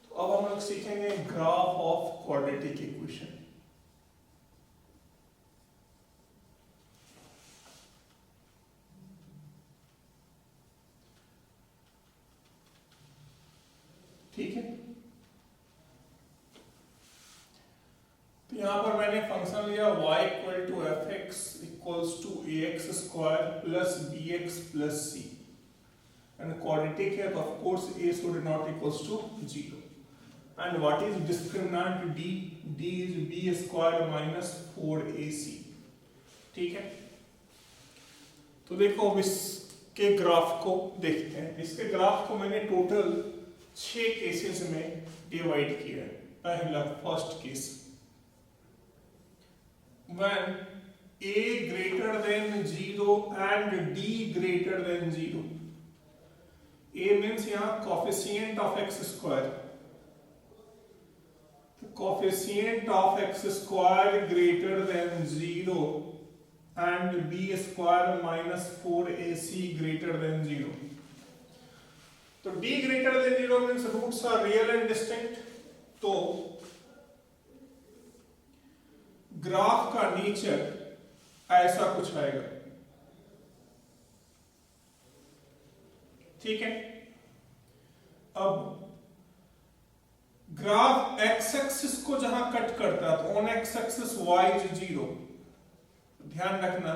तो अब हम लोग सीखेंगे ग्राफ ऑफ क्वाड्रेटिक इक्वेशन। ठीक है, तो यहां पर मैंने फंक्शन लिया y equal to fx equals to ax square plus bx plus c, and quadratic है तो of course a should not equals to 0, and what is discriminant d, d is b square minus 4ac, ठीक है। तो देखो अब इसके graph को देखते हैं। इसके ग्राफ को मैंने टोटल 6 केसेस में डिवाइड किया है। पहला first case, when a greater than 0 and d greater than 0, a means यहाँ coefficient of x square, तो coefficient of x square greater than 0 and b square minus 4ac greater than 0, तो d greater than 0 means roots are real and distinct, तो graph का nature ऐसा कुछ आएगा, ठीक है। अब ग्राफ x एक्सिस को जहां कट करता है तो on x axis y is 0, ध्यान रखना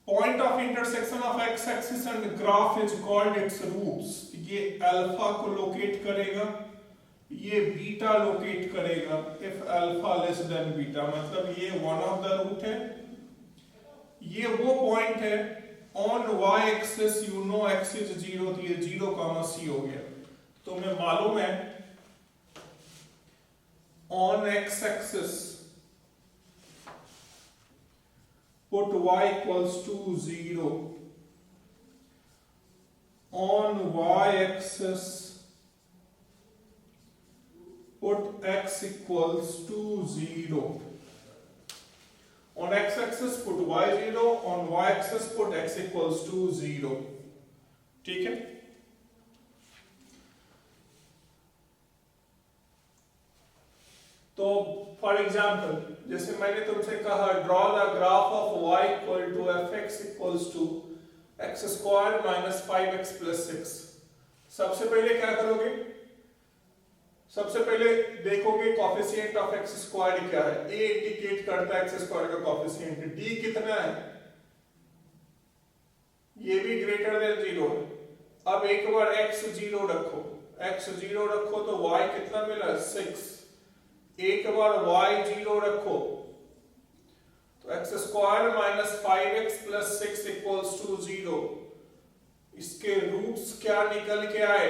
point of intersection of x axis and graph is called its roots. ये अल्फा को लोकेट करेगा, ये बीटा लोकेट करेगा if alpha less than beta, मतलब ये वन ऑफ द रूट है। ये वो पॉइंट है on y axis, you know x is 0, तो ये 0, c हो गया। तो मैं मालूम है on x axis put y equals to 0, on y-axis put x equals to 0, on x-axis put y 0, on y-axis put x equals to 0, ठीक है। तो फॉर एग्जाम्पल जैसे मैंने तुमसे कहा draw the graph of y equal to f x equals to x square minus 5x plus 6। सबसे पहले क्या करोगे, सबसे पहले देखोगे कॉफिशिएंट ऑफ एक्स स्क्वायर क्या है। a इंडिकेट करता है एक्स स्क्वायर का कॉफिशिएंट, d कितना है, ये भी ग्रेटर देन 0 है। अब एक बार x 0 रखो, x 0 रखो तो y कितना मिला 6, एक बार y 0 रखो तो x square minus 5x plus 6 equals to 0। इसके रूट्स क्या निकल के आए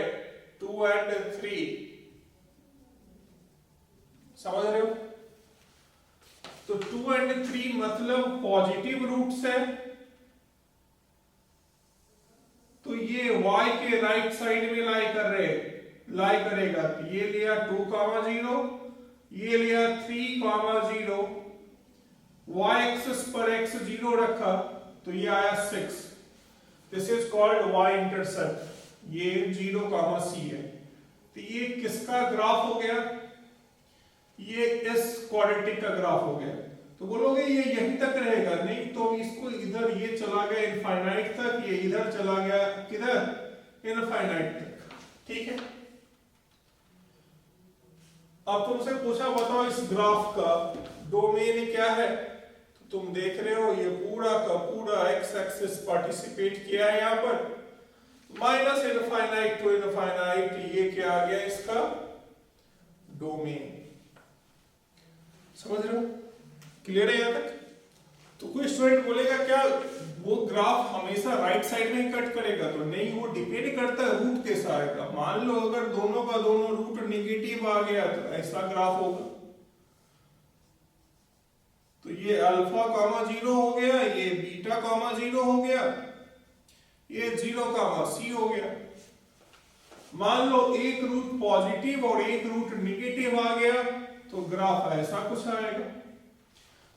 2 एंड 3, समझ रहे हो। तो 2 एंड 3 मतलब पॉजिटिव रूट्स है, तो ये y के राइट साइड में लाई करेगा। तो ये लिया 2, 0, ये लिया 3, 0, y एक्सिस पर x 0 रखा तो ये आया 6। This is called y intercept, ये 0, c है। तो ये किसका ग्राफ हो गया, ये इस क्वाड्रेटिक का ग्राफ हो गया। तो बोलोगे ये यहीं तक रहेगा, नहीं तो इसको इधर ये चला गया इनफाइनाइट तक, ये इधर चला गया किधर इनफाइनाइट तक, ठीक है। अब तुमसे पूछा बताओ इस ग्राफ का डोमेन क्या है, तो तुम देख रहे हो ये पूरा का पूरा एक्स एक्सिस पार्टिसिपेट किया है यहाँ पर, माइनस इनफाइनाइट टू इनफाइनाइट, ये क्या आ गया इसका डोमेन। समझ रहे हो, क्लियर है यहाँ तक। तो कोई स्टूडेंट बोलेगा क्या वो ग्राफ हमेशा राइट साइड में ही कट करेगा, तो नहीं, वो डिपेंड करता है रूट कैसा आएगा। मान लो अगर दोनों का दोनों रूट नेगेटिव आ गया तो ऐसा ग्राफ होगा। तो ये अल्फा 0 हो गया, ये बीटा 0 हो गया, ये 0 c हो गया। मान लो एक रूट पॉजिटिव और एक रूट नेगेटिव आ गया तो ग्राफ ऐसा कुछ आएगा।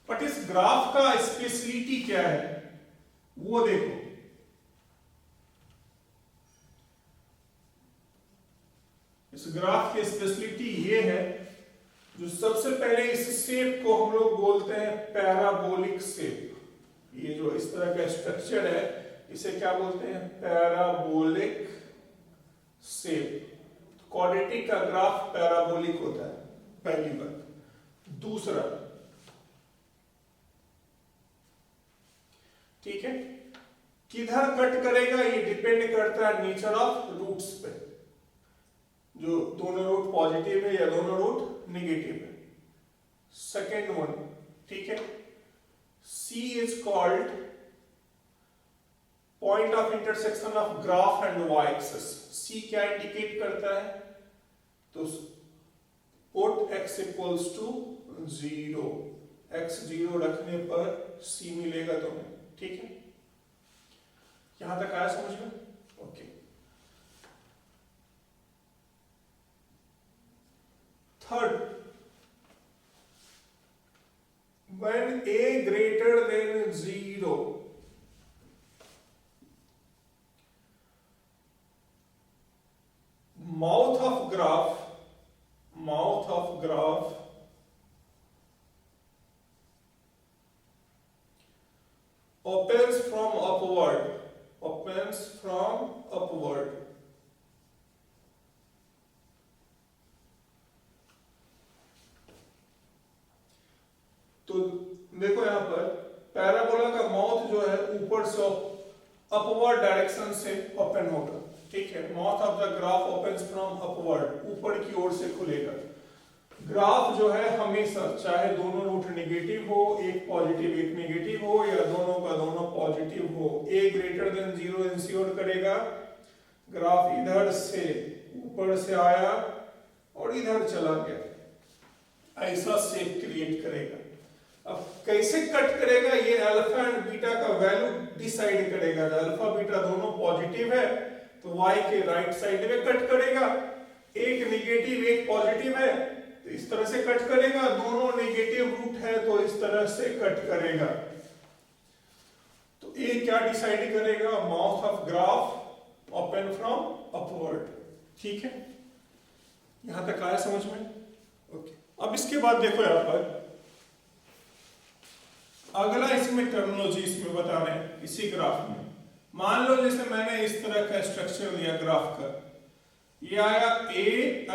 बट इस ग्राफ का स्पेशलिटी क्या है वो देखो। इस ग्राफ की स्पेशलिटी ये है, जो सबसे पहले इस शेप को हम लोग बोलते हैं पैराबोलिक शेप। ये जो इस तरह का स्ट्रक्चर है इसे क्या बोलते हैं, पैराबोलिक शेप। क्वाड्रेटिक का ग्राफ पैराबोलिक होता है, पहली बात। दूसरा, ठीक है, किधर कट करेगा ये डिपेंड करता है नेचर ऑफ रूट्स पे, जो दोनों रूट पॉजिटिव है या दोनों रूट नेगेटिव है। सेकेंड वन, ठीक है, C is called point of intersection of graph and y axis. C क्या इंडिकेट करता है, तो put x equals to 0, x 0 रखने पर C मिलेगा तुम्हें, ठीक है। यहां तक आया समझ में, okay. Third, when a greater than 0, mouth of graph opens from upward, तो देखो यहां पर पैराबोला का माउथ जो है ऊपर से अपवर्ड डायरेक्शन से ओपन होगा, ठीक है। Mouth of the graph opens from upward, ऊपर की ओर से खुलेगा। ग्राफ जो है हमेशा चाहे दोनों रूट नेगेटिव हो, एक पॉजिटिव एक नेगेटिव हो, या दोनों का दोनों पॉजिटिव हो, a ग्रेटर देन 0 इंश्योर करेगा। ग्राफ इधर से ऊपर से आया और इधर चला गया, ऐसा शेप क्रिएट करेगा। अब कैसे कट करेगा, ये अल्फा एंड बीटा का वैल्यू डिसाइड करेगा। अल्फा बीटा दोनों पॉजिटिव है तो y के राइट साइड में कट करेगा, एक नेगेटिव एक पॉजिटिव है तो इस तरह से कट करेगा, दोनों नेगेटिव रूट है तो इस तरह से कट करेगा। तो ये क्या डिसाइड करेगा, mouth of graph open from upward. ठीक है, यहां तक आया समझ में? ओके, अब इसके बाद देखो यहां पर अगला इसमें टर्मिनोलॉजी इसमें बता रहे हैं इसी ग्राफ में। मान लो जैसे मैंने इस तरह का स्ट्रक्चर लिया ग्राफ का, ये आया a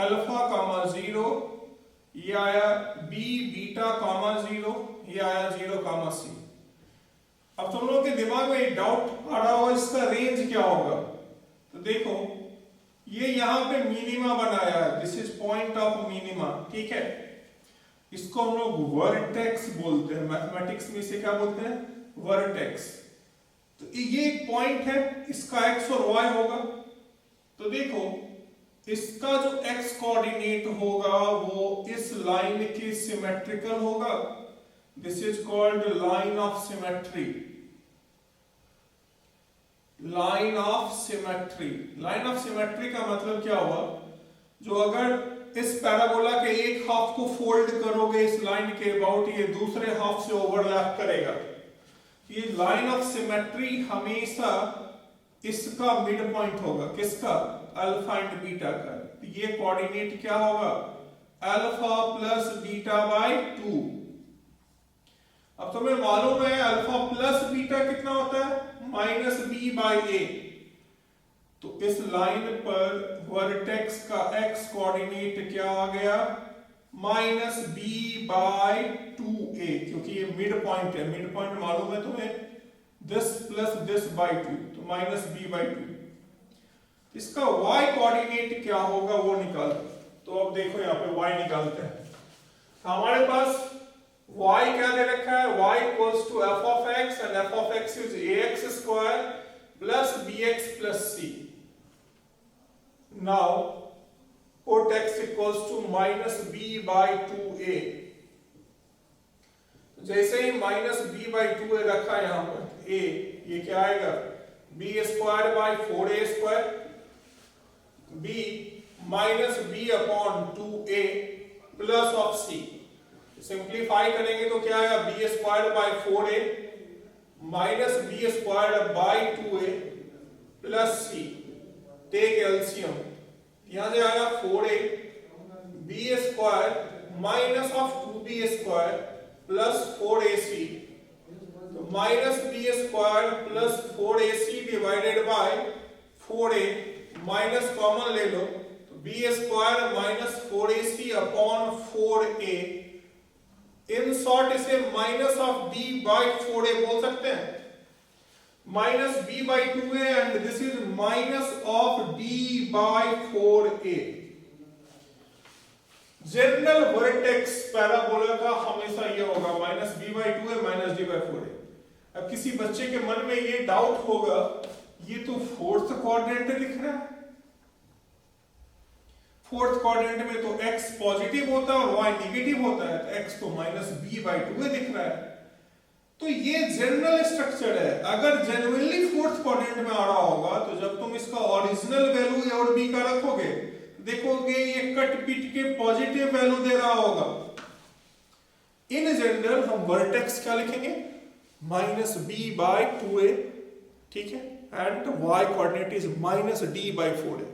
अल्फा कामा 0, ये आया b बीटा कामा 0, ये आया 0 कामा c। अब तुम लोगों के दिमाग में डाउट आ रहा होगा इसका रेंज क्या होगा। तो देखो ये यहां पे मिनिमा बनाया है, this is point of minima. ठीक है, इसको हम लोग वर्टेक्स बोलते हैं, मैथमेटिक्स में इसे क्या बोलते हैं, वर्टेक्स। तो ये एक पॉइंट है, इसका x और y होगा। तो देखो इसका जो x कोऑर्डिनेट होगा वो इस लाइन के सिमेट्रिकल होगा, this is called line of symmetry. Line of symmetry, line of symmetry का मतलब क्या हुआ, जो अगर इस पैराबोला के एक हाफ को फोल्ड करोगे इस लाइन के अबाउट, ये दूसरे हाफ से ओवरलैप करेगा। ये लाइन ऑफ सिमेट्री हमेशा इसका मिड पॉइंट होगा, किसका, अल्फा एंड बीटा का। तो ये कोऑर्डिनेट क्या होगा, अल्फा प्लस बीटा बाय 2। अब तुम्हें मालूम है अल्फा प्लस बीटा कितना होता है, माइनस बी बाय ए। तो इस लाइन पर वर्टेक्स का x कोऑर्डिनेट क्या आ गया, माइनस बी बाय 2a, क्योंकि ये मिड पॉइंट है। मिड पॉइंट मालूम है तुम्हें, दिस प्लस दिस बाय 2, तो माइनस बी बाय 2। इसका y कोऑर्डिनेट क्या होगा वो निकाल। तो अब देखो यहाँ पे y निकालते हैं। तो हमारे पास y क्या दे रखा है, y equals to f of x and f of x is ax square plus bx plus c। Now put x equals to minus b by 2a। जैसे ही माइनस b by 2a रखा यहां पर a, ये क्या आएगा, b square by 4a square, b minus b upon 2a plus of c। Simplify करेंगे तो क्या आएगा, b square by 4a minus b square by 2a plus c। Take LCM, यहां से आएगा 4a b square minus of 2b square plus 4ac, तो minus b square plus 4ac divided by 4a, minus common ले लो तो b square minus 4ac upon 4a। In short इसे minus of b bye 4a बोल सकते हैं, minus b by 2a and this is minus of d by 4a। General vertex parabola का हमेशा ये होगा minus b by 2a minus d by 4a। अब किसी बच्चे के मन में ये डाउट होगा, ये तो फोर्थ क्वाड्रेंट दिख रहा है, फोर्थ क्वाड्रेंट में तो x पॉजिटिव होता है और y नेगेटिव होता है, तो x तो माइनस b by 2a दिख रहा है। तो ये जनरल स्ट्रक्चर है। अगर जेन्युइनली फोर्थ क्वाड्रेंट में आ रहा होगा तो जब तुम इसका ओरिजिनल वैल्यू a और b का रखोगे देखोगे ये कट पीट के पॉजिटिव वैल्यू दे रहा होगा। इन जनरल हम वर्टेक्स क्या लिखेंगे, माइनस b बाय 2a, ठीक है, and y coordinate is minus d by 4a।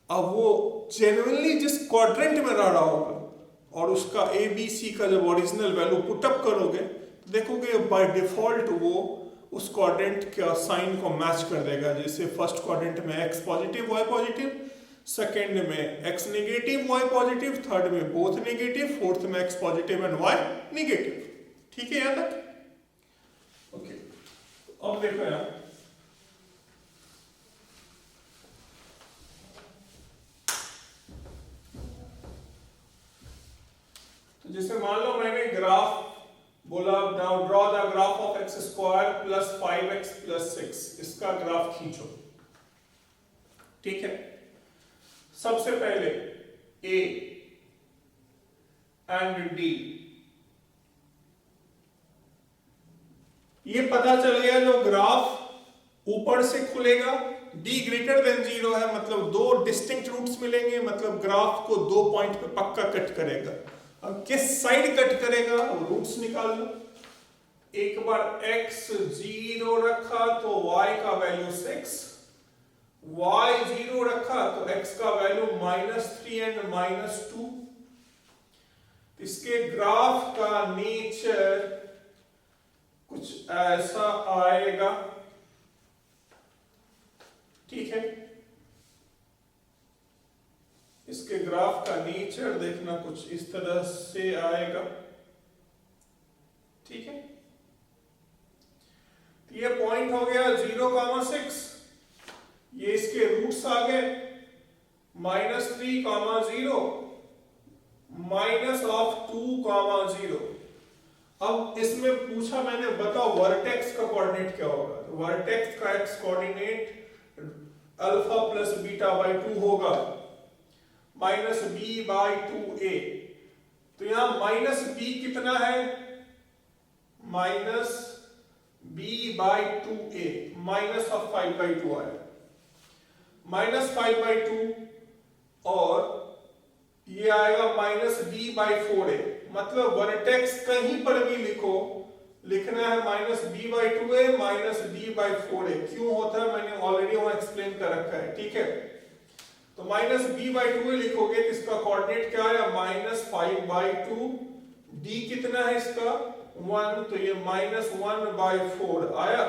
अब वो जेन्युइनली जिस क्वाड्रेंट में रह रहा होगा और उसका a b c का जब ओरिजिनल वैल्यू पुटअप करोगे देखोगे बाय डिफॉल्ट वो उस क्वाड्रेंट का साइन को मैच कर देगा। जैसे फर्स्ट क्वाड्रेंट में x positive y positive, second में x negative y positive, third में बोथ नेगेटिव, फोर्थ में x positive and y negative. ठीक है यहां तक? ओके, अब देखो यार, तो जैसे मान लो मैंने ग्राफ बोला, now draw the graph of x square plus 5x plus 6, इसका ग्राफ खींचो। ठीक है, सबसे पहले a एंड d ये पता चल गया जो ग्राफ ऊपर से खुलेगा d ग्रेटर देन 0 है, मतलब दो डिस्टिंक्ट रूट्स मिलेंगे, मतलब ग्राफ को दो पॉइंट पे पक्का कट करेगा। अब किस साइड कट करेगा वो रूट्स निकाल लो। एक बार x 0 रखा तो y का वैल्यू 6, y 0 रखा तो x का वैल्यू -3 एंड -2। इसके ग्राफ का नेचर कुछ ऐसा आएगा, ठीक है। इसके ग्राफ का नेचर देखना कुछ इस तरह से आएगा, ठीक है। तो ये पॉइंट हो गया 0,6, ये इसके रूट्स आ गए -3,0 -2,0। अब इसमें पूछा मैंने, बताओ वर्टेक्स का कोऑर्डिनेट क्या होगा। तो वर्टेक्स का x coordinate alpha plus beta by 2 होगा -b/2a। तो यहां -b कितना है, -b/2a, -5/2 आया, -5/2 और ये आएगा -b/4a। मतलब वर्टेक्स कहीं पर भी लिखो, लिखना है -b/2a -d/4a। क्यों होता है मैंने ऑलरेडी वहां एक्सप्लेन कर रखा है, ठीक है। तो -b/2a लिखोगे तो इसका कोऑर्डिनेट क्या आया, -5/2। d कितना है इसका 1, तो ये -1/4 आया।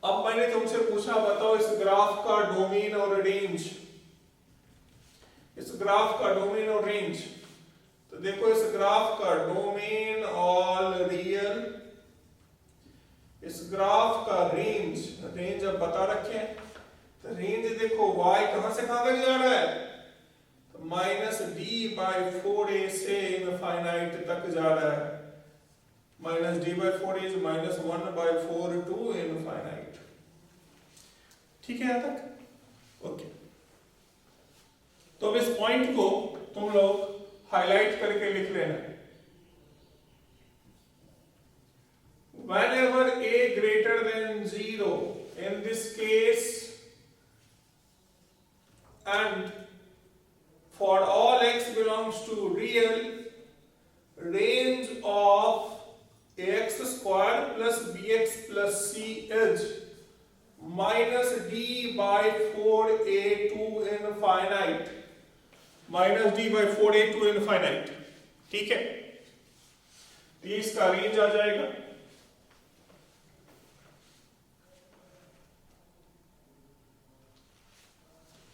अब मैंने तुमसे पूछा बताओ इस ग्राफ का डोमेन और रेंज, इस ग्राफ का डोमेन और रेंज। तो देखो इस ग्राफ का डोमेन ऑल रियल, इस ग्राफ का रेंज, रेंज अब बता रखे हैं। तो रेंज देखो y कहां से कहां तक जा रहा है, तो -d/4a से इनफाइनाइट तक जा रहा है। -d/4a इज -1/4 टू इनफाइनाइट, ठीक है यहां तक, ओके। तो अब इस पॉइंट को तुम लोग हाईलाइट करके लिख लेना। Whenever a greater than 0, in this case, and for all x belongs to real, range of ax square plus bx plus c is -d/4a to infinite, -d/4a to infinite, ठीक है। ये इसका रेंज आ जाएगा।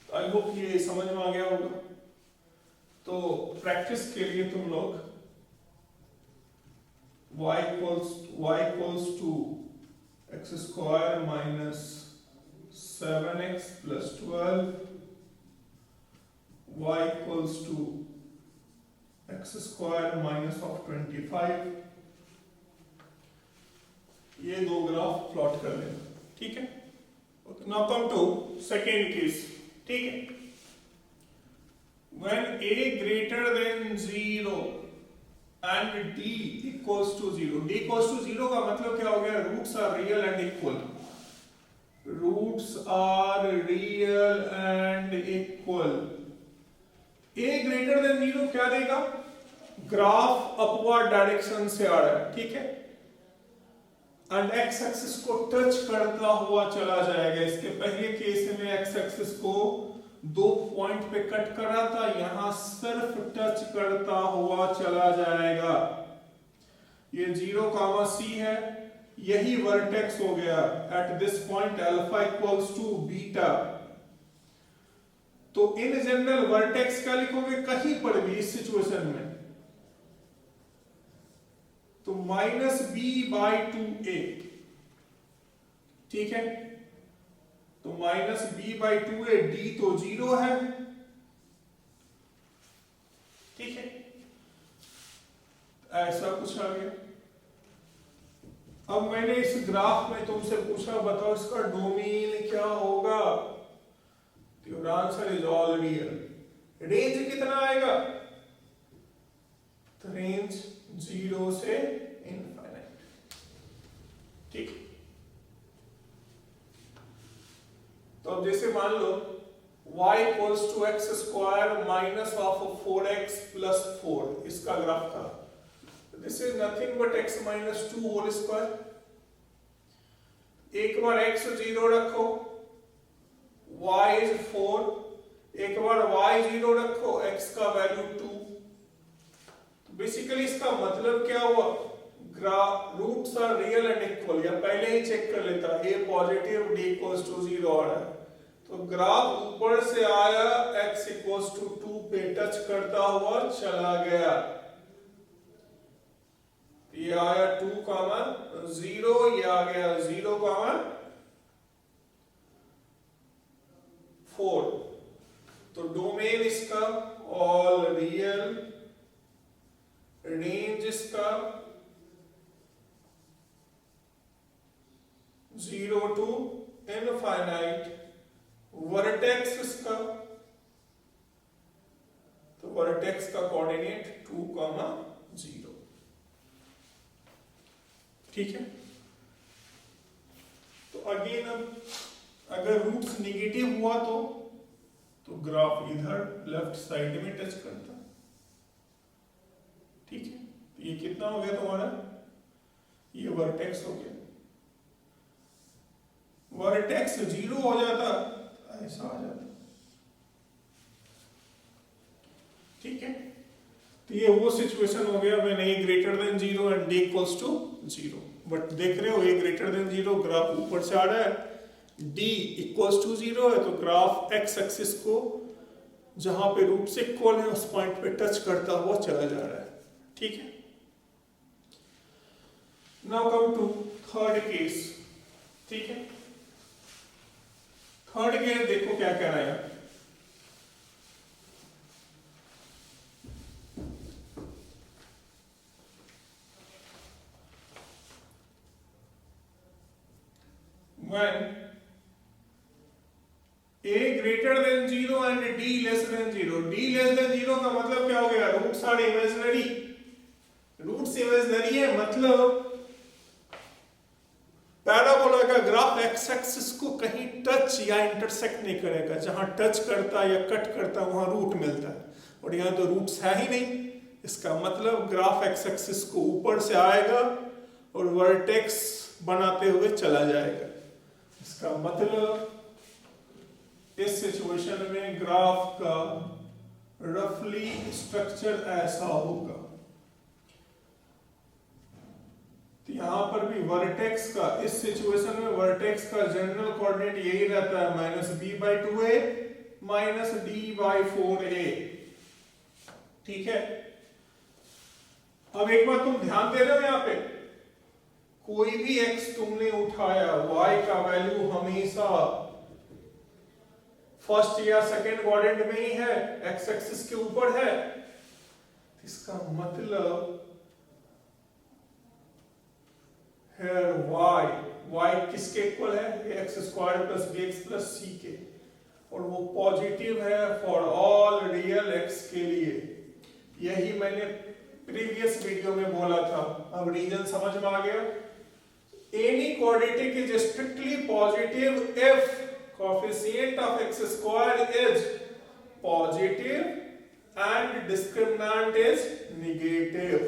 आई hope ये समझ में आ गया होगा। तो प्रैक्टिस के लिए तुम लोग y equals to x square minus 7x plus 12, y equals to x square minus of 25, ये दो ग्राफ प्लॉट कर लेना, ठीक है। Now come to second case, ठीक है। When a greater than 0 and d equals to 0, d equals to 0 का मतलब क्या हो गया, roots are real and equal, roots are real and equal. a greater than 0 क्या देगा, ग्राफ अपवर्ड डायरेक्शन से आ रहा है, ठीक है, एंड एक्स एक्सिस को टच करता हुआ चला जाएगा। इसके पहले केस में एक्स एक्सिस को दो पॉइंट पे कट कर रहा था, यहां सिर्फ टच करता हुआ चला जाएगा। ये 0,c है, यही वर्टेक्स हो गया at this point alpha equals to beta. तो इन जनरल वर्टेक्स क्या लिखोगे कहीं पर भी इस सिचुएशन में, तो -b/2a, ठीक है। तो -b/2a, d तो 0 है, ठीक है, ऐसा कुछ आ गया। अब मैंने इस ग्राफ में तुमसे पूछा बताओ इसका डोमेन क्या होगा, तो answer is all real. Range कितना आएगा, तो रेंज 0 से इनफाइनाइट। ठीक। तो अब जैसे मान लो y equals to x square minus of 4x plus 4 इसका ग्राफ था। This is nothing but x minus 2 whole square. एक बार x 0 रखो, y इज 4, एक बार y 0 रखो, x का वैल्यू 2। तो बेसिकली इसका मतलब क्या हुआ, roots are real and equal, या पहले ही चेक कर लेता, a positive d equals to 0 आ रहा है। तो ग्राफ ऊपर से आया, x इक्वल्स टू 2 पे टच करता हुआ चला गया। ये आया 2, 0, ये आ गया 0, 4। तो डोमेन इसका ऑल रियल, रेंज इसका 0 टू इनफाइनाइट, वर्टेक्स इसका, तो वर्टेक्स का कोऑर्डिनेट 2, 0। ठीक है। तो अगेन अब अगर रूट्स निगेटिव हुआ तो ग्राफ इधर लेफ्ट साइड में टच करता। ठीक है। तो ये कितना हो गया तुम्हारा, ये वर्टेक्स हो गया। वर्टेक्स 0 हो जाता, ऐसा आ जाता। ठीक है। तो ये वो सिचुएशन हो गया when a greater than 0 and d equals to 0। But देख रहे हो a ग्रेटर देन 0, ग्राफ ऊपर से आ रहा है, d इक्वल्स टू 0 है, तो ग्राफ x एक्सिस को जहां पे रूट से इक्वल है उस पॉइंट पे टच करता हुआ चला जा रहा है। ठीक है। Now come to third case. ठीक है। थर्ड केस देखो क्या कह रहा है। When a greater than 0 and d less than 0, d less than 0 का मतलब क्या हो गया, roots are imaginary. Roots imaginary है मतलब पैराबोला का ग्राफ एक्स एक्सिस को कहीं टच या इंटरसेक्ट नहीं करेगा। जहां टच करता या कट करता वहां रूट मिलता है, और यहां तो रूट्स है ही नहीं। इसका मतलब ग्राफ एक्स एक्सिस को ऊपर से आएगा और वर्टेक्स बनाते हुए चला जाएगा। इसका मतलब इस सिचुएशन में ग्राफ का रफली स्ट्रक्चर ऐसा होगा। तो यहां पर भी वर्टेक्स का, इस सिचुएशन में वर्टेक्स का जनरल कोऑर्डिनेट यही रहता है, -b/2a -d/4a। ठीक है। अब एक बात तुम ध्यान दे रहे हो, यहां पे कोई भी x तुमने उठाया, y का वैल्यू हमेशा फर्स्ट या सेकंड क्वाड्रेंट में ही है, x एक्सिस के ऊपर है। इसका मतलब y किसके इक्वल है, x² + bx + c के, और वो पॉजिटिव है फॉर ऑल रियल x के लिए। यही मैंने प्रीवियस वीडियो में बोला था। अब रीजन समझ में आ गया। Any quadratic is strictly positive if coefficient of x² is positive and discriminant is negative।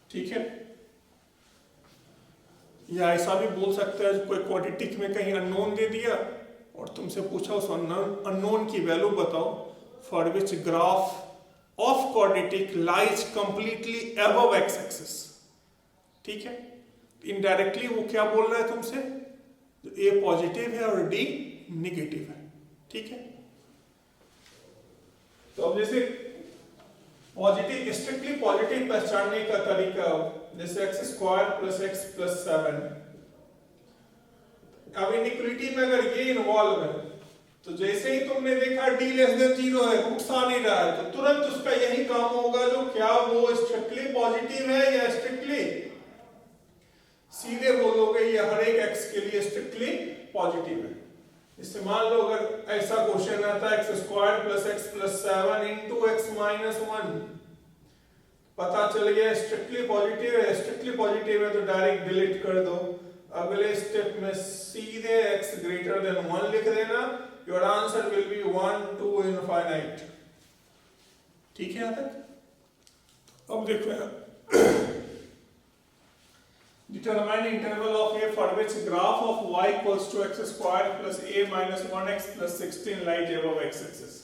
ठीक है। या ऐसा भी बोल सकते हैं, कोई क्वाड्रेटिक में कहीं अननोन दे दिया और तुमसे पूछा उस अननोन की वैल्यू बताओ for which graph of quadratic lies completely above x axis. ठीक है। इनडायरेक्टली वो क्या बोल रहा है तुमसे, ए पॉजिटिव है और डी निगेटिव है। ठीक है। तो अब जैसे पॉजिटिव, स्ट्रिक्टली पॉजिटिव पहचानने का तरीका, जैसे x² + x + 7। अब इनइक्वालिटी में अगर ये इन्वॉल्व है, तो जैसे ही तुमने देखा d < 0 है, रूट्स आ नहीं रहा है, तो तुरंत उसका यही काम होगा जो क्या वो स्ट्रिक्टली पॉजिटिव है या स्ट्रिक्टली, सीधे बोलोगे ये हर एक x के लिए स्ट्रिक्टली पॉजिटिव है। इससे मान लो अगर ऐसा क्वेश्चन आता है x² + x + 7 × x - 1, पता चल गया स्ट्रिक्टली पॉजिटिव है, स्ट्रिक्टली पॉजिटिव है तो डायरेक्ट डिलीट कर दो। अगले स्टेप में सीधे x ग्रेटर देन 1 लिख देना, your answer will be 1 2 infinite. ठीक है यहां तक? अब देखो यार, determine interval of a for which graph of y equals to x squared plus a minus 1x plus 16 lies above x axis।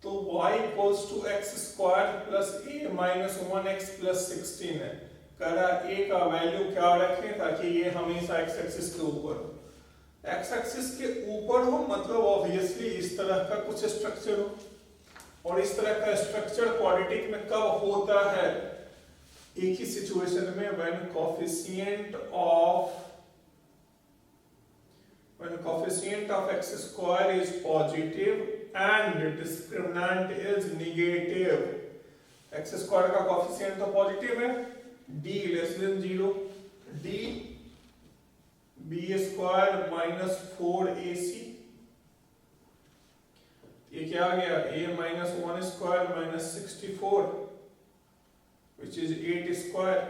तो y equals to x squared plus a minus 1x plus 16 है। कह रहा a का value क्या रखें ताकि ये हमेशा x एक्सिस के ऊपर हो। x एक्सिस के ऊपर हो मतलब ऑब्वियसली इस तरह का कुछ स्ट्रक्चर हो, और इस तरह का स्ट्रक्चर क्वाड्रेटिक में कब होता है? एक ही सिचुएशन में when coefficient of x square is positive and discriminant is negative। x square का कोफिशिएंट तो पॉजिटिव है, d less than 0, d b square minus 4ac, ये क्या आ गया? a minus 1 square minus 64 which is 8 square।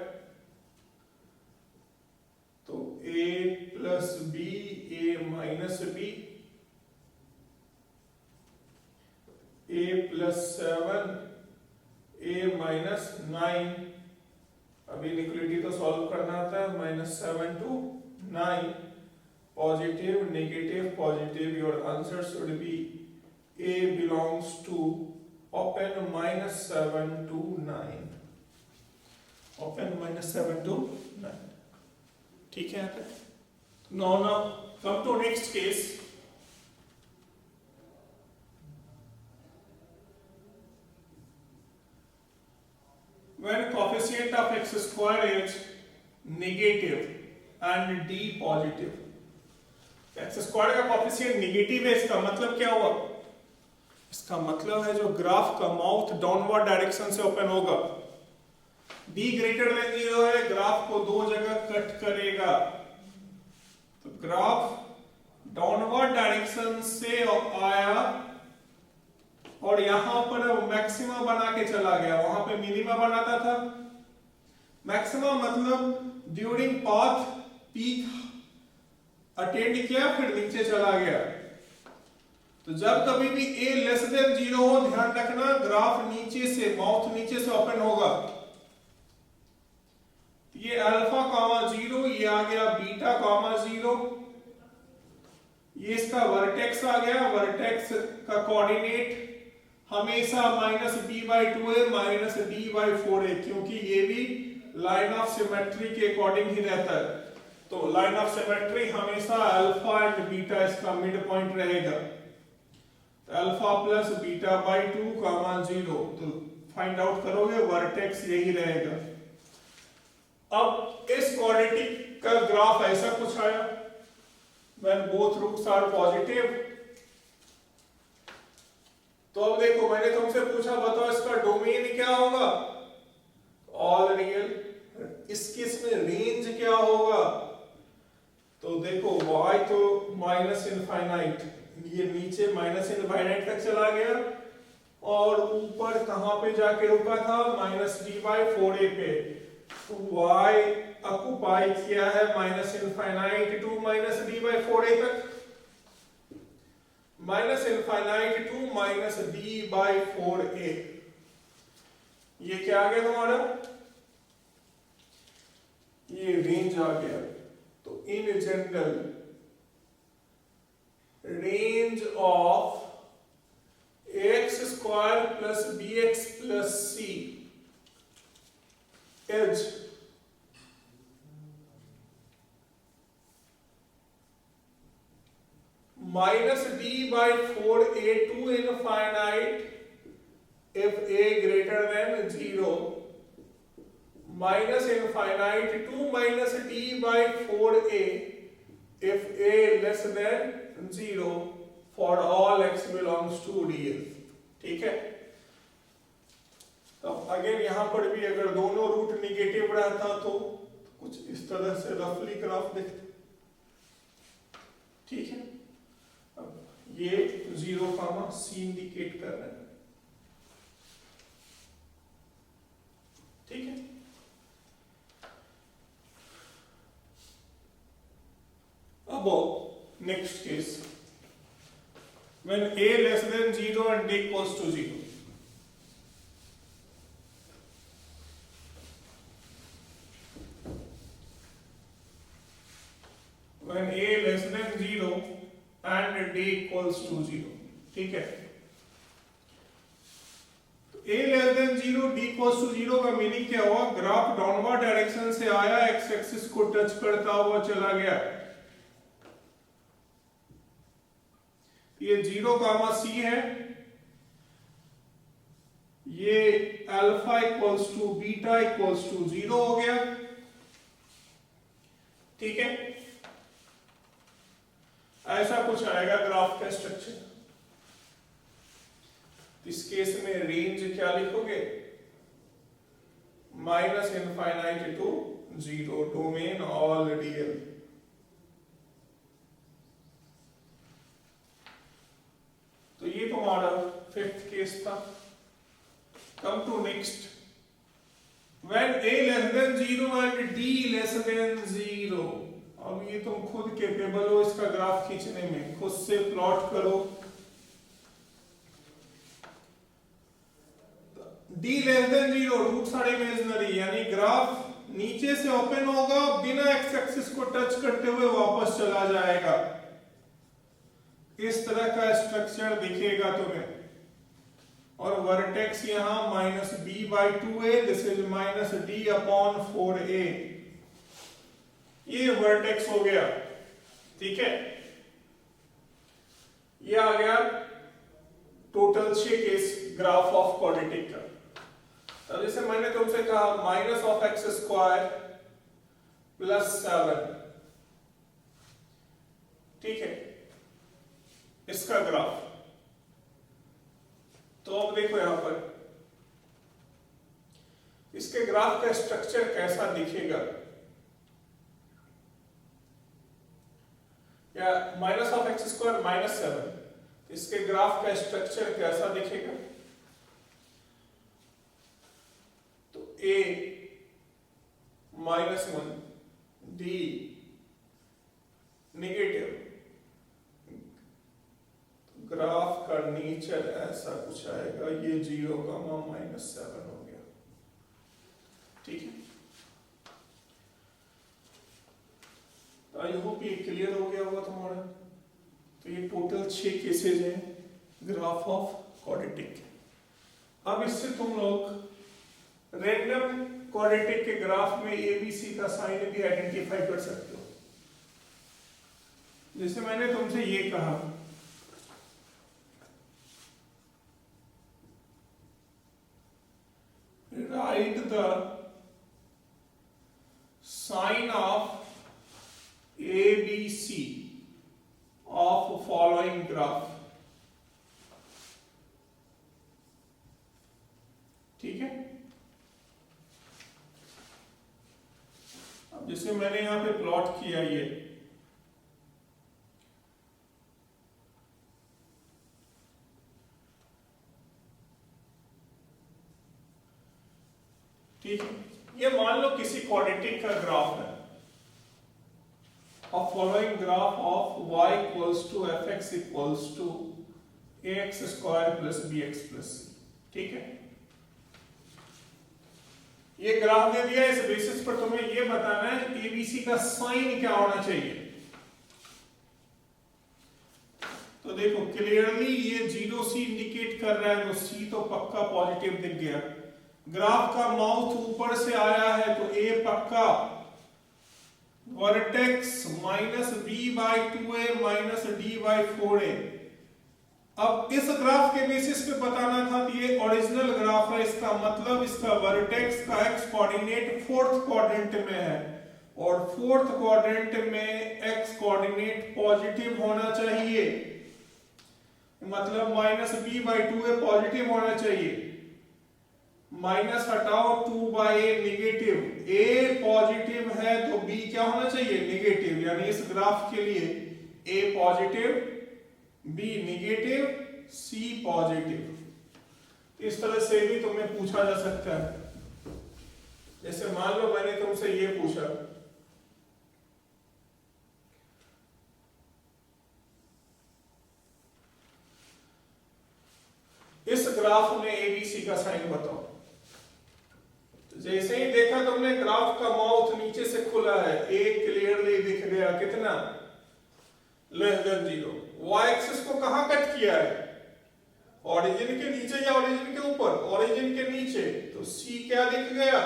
तो a plus b, a minus b, a plus 7, a minus 9। अब inequality तो सॉल्व करना आता है, -7 to 9, positive negative positive, your answer should B a belongs to open -7 to 9, open -7 to 9। ठीक है? now come to next case। when coefficient of x square is negative and d positive। x square का coefficient negative है, इसका मतलब क्या हुआ? इसका मतलब है जो ग्राफ का माउथ डाउनवर्ड डायरेक्शन से ओपन होगा, d ग्रेटर देन 0 है, ग्राफ को दो जगह कट करेगा। तो ग्राफ डाउनवर्ड डायरेक्शन से आया और यहां पर मैक्सिमा बना के चला गया, वहां पे मिनिमा बनाता था। मैक्सिमा मतलब ड्यूरिंग पाथ पीक अटेंड किया फिर नीचे चला गया। तो जब कभी भी a लेस देन 0 हो, ध्यान रखना ग्राफ नीचे से, माउथ नीचे से ओपन होगा। ये अल्फा कामा 0, ये आ गया बीटा कामा 0, ये इसका वर्टेक्स आ गया। वर्टेक्स का कोऑर्डिनेट हमेशा -b/2 है, -d/4 है, क्योंकि ये भी लाइन ऑफ सिमेट्री के अकॉर्डिंग ही रहता है। तो लाइन ऑफ सिमेट्री हमेशा अल्फा एंड बीटा इसका मिड पॉइंट रहेगा। तो अल्फा प्लस बीटा/2 कामा 0, तो फाइंड आउट करोगे वर्टेक्स यही रहेगा। अब इस क्वाड्रेटिक का ग्राफ ऐसा कुछ आया when both roots are positive। तो अब देखो, मैंने तुमसे पूछा बताओ इसका डोमेन क्या होगा? All real. इस केस में रेंज क्या होगा? तो देखो y तो माइनस इनफाइनाइट, ये नीचे माइनस इनफाइनाइट तक चला गया और ऊपर कहां पे जाके रुका था? -d/4a पे। तो y ऑक्युपाई किया है माइनस इनफाइनाइट टू -d/4a तक, माइनस इनफाइनाइट टू -d/4a। ये क्या आ गया तुम्हारा? ये रेंज आ गया। तो in general range of ax square plus bx plus c is -d/4a to infinite if a greater than 0, minus infinite to -d/4a if a less than 0 for all x belongs to dl। ठीक है? तो again यहां पर भी अगर दोनों root negative रहता तो कुछ इस तरह से रफली ग्राफ दिखता। ठीक है? अब ये 0, c इंडिकेट कर रहे हैं। ठीक है। अब next case, when a less than 0 and d equals to 0. When a less than 0 and d equals to 0, ठीक है। तो a less than 0 d equals to 0 का मीनिंग क्या हुआ? ग्राफ डाउनवर्ड डायरेक्शन से आया, एक्स एक्सिस को टच करता हुआ चला गया। ये 0 कामा c है, ये alpha equals to beta equals to 0 हो गया, ठीक है। ऐसा कुछ आएगा ग्राफ का स्ट्रक्चर। इस केस में रेंज क्या लिखोगे? Minus infinite to 0, domain all real. तो ये तुम्हारा फिफ्थ केस था। Come to next, when a less than 0 and d less than 0। अब ये तुम खुद कैपेबल हो इसका ग्राफ खींचने में, खुद से प्लॉट करो। d less than 0, roots are imaginary, यानी ग्राफ नीचे से ओपन होगा, बिना एक्स एक्सिस को टच करते हुए वापस चला जाएगा। इस तरह का स्ट्रक्चर दिखेगा तुम्हें, और वर्टेक्स यहां minus b by 2a, this is minus d upon 4a। ये वर्टेक्स हो गया, ठीक है। ये आ गया total 6 case graph of quadratic का। तो जैसे मैंने तुमसे कहा minus of x square plus 7, ठीक है, इसका ग्राफ। तो अब देखो यहां पर इसके ग्राफ का स्ट्रक्चर कैसा दिखेगा, या minus of x square minus 7, इसके ग्राफ का स्ट्रक्चर कैसा दिखेगा? तो a -1, d नेगेटिव, ग्राफ का नेचर ऐसा कुछ आएगा, ये 0 गामा -7 हो गया, ठीक है। आई होप ये क्लियर हो गया होगा तुम्हारा। तो ये टोटल 6 केसेज हैं ग्राफ ऑफ क्वाड्रेटिक। अब इससे तुम लोग रैंडम क्वाड्रेटिक के ग्राफ में एबीसी का साइन भी आइडेंटिफाई कर सकते हो। जैसे मैंने तुमसे ये कहा, write the sign of ABC of following graph, ठीक है। अब जैसे मैंने यहां पे प्लॉट किया ये, ठीक है, ये मान लो किसी क्वाड्रेटिक का ग्राफ है, of following graph of y equals to fx equals to ax square plus bx plus c, ठीक है। ये ग्राफ दे दिया, इस बेसिस पर तुम्हें ये बताना है एबीसी का साइन क्या होना चाहिए। तो देखो क्लियरली ये 0c इंडिकेट कर रहा है, तो c तो पक्का पॉजिटिव दिख गया। ग्राफ का माउथ ऊपर से आया है तो a पक्का, vertex minus b by 2a minus d by 4a। अब इस ग्राफ के बेसिस पे बताना था कि ये ओरिजिनल ग्राफ है, इसका मतलब इसका वर्टेक्स का एक्स कोऑर्डिनेट 4th क्वाड्रेंट में है, और 4th क्वाड्रेंट में एक्स कोऑर्डिनेट पॉजिटिव होना चाहिए, मतलब minus b by 2a positive होना चाहिए। माइनस हटाओ, 2 by A negative, A positive है तो बी क्या होना चाहिए? नेगेटिव, यानी इस ग्राफ के लिए ए पॉजिटिव, बी नेगेटिव, सी पॉजिटिव। इस तरह से भी तुम्हें पूछा जा सकता है। जैसे मान लो मैंने तुमसे ये पूछा, इस ग्राफ में एबीसी का साइन बताओ। तो जैसे ही देखा तुमने ग्राफ का माउथ नीचे से खुला है, ए क्लियरली दिख गया, कितना, लेस देन 0। वाई एक्सिस को कहां कट किया है, ओरिजिन के नीचे या ओरिजिन के ऊपर, ओरिजिन के नीचे, तो सी क्या दिख गया,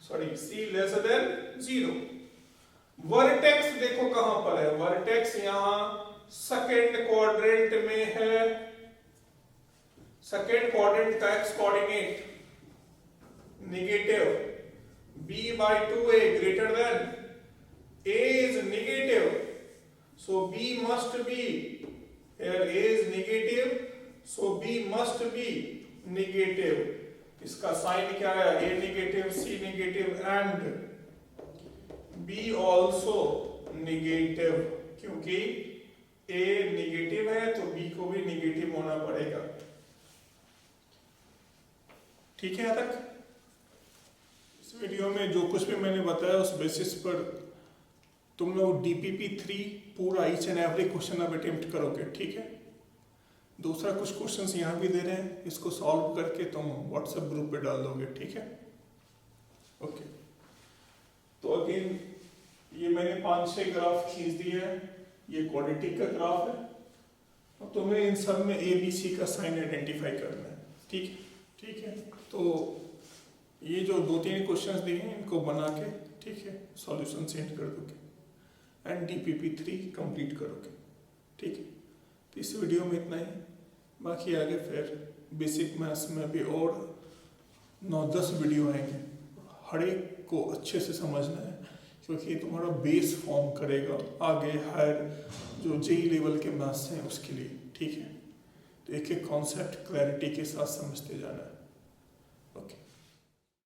sorry C less than 0। Vertex देखो कहां पर है, वर्टेक्स यहां सेकेंड क्वाड्रेंट में है, सेकेंड क्वाड्रेंट का x coordinate negative, b/2a greater than a is negative, so b must be, here a is negative, so b must be negative। इसका sign क्या है, a negative, c negative and b also negative, क्योंकि a negative है तो b को भी negative होना पड़ेगा। ठीक है, यहां तक इस वीडियो में जो कुछ भी मैंने बताया उस बेसिस पर तुम लोग DPP3 पूरा ईच एंड एवरी क्वेश्चन अब अटेम्प्ट करोगे। ठीक है, दूसरा कुछ क्वेश्चंस यहाँ भी दे रहे हैं, इसको सॉल्व करके तुम व्हाट्सएप ग्रुप पे डाल दोगे। ठीक है, ओके। तो अगेन ये मैंने 5-6 ग्राफ खींच दिए हैं, ये क्वाड्रेटिक का ग्राफ है, और तुम्हें इन सब में ABC का साइन आइडेंटिफाई करना है। ठीक है, तो ये जो 2-3 क्वेश्चंस दिए हैं इनको बना के, ठीक है, सॉल्यूशन सेंड कर दोगे एंड DPP3 कंप्लीट करोगे। ठीक है, तो इस वीडियो में इतना ही, बाकी आगे फिर बेसिक मैथ्स में भी और 9-10 वीडियो आएंगे। हर एक को अच्छे से समझना है, क्योंकि ये तुम्हारा बेस फॉर्म करेगा आगे हायर जो JEE लेवल के मैथ्स हैं उसके लिए। ठीक है, तो एक एक कॉन्सेप्ट क्लैरिटी के साथ समझते जाना है। ओके।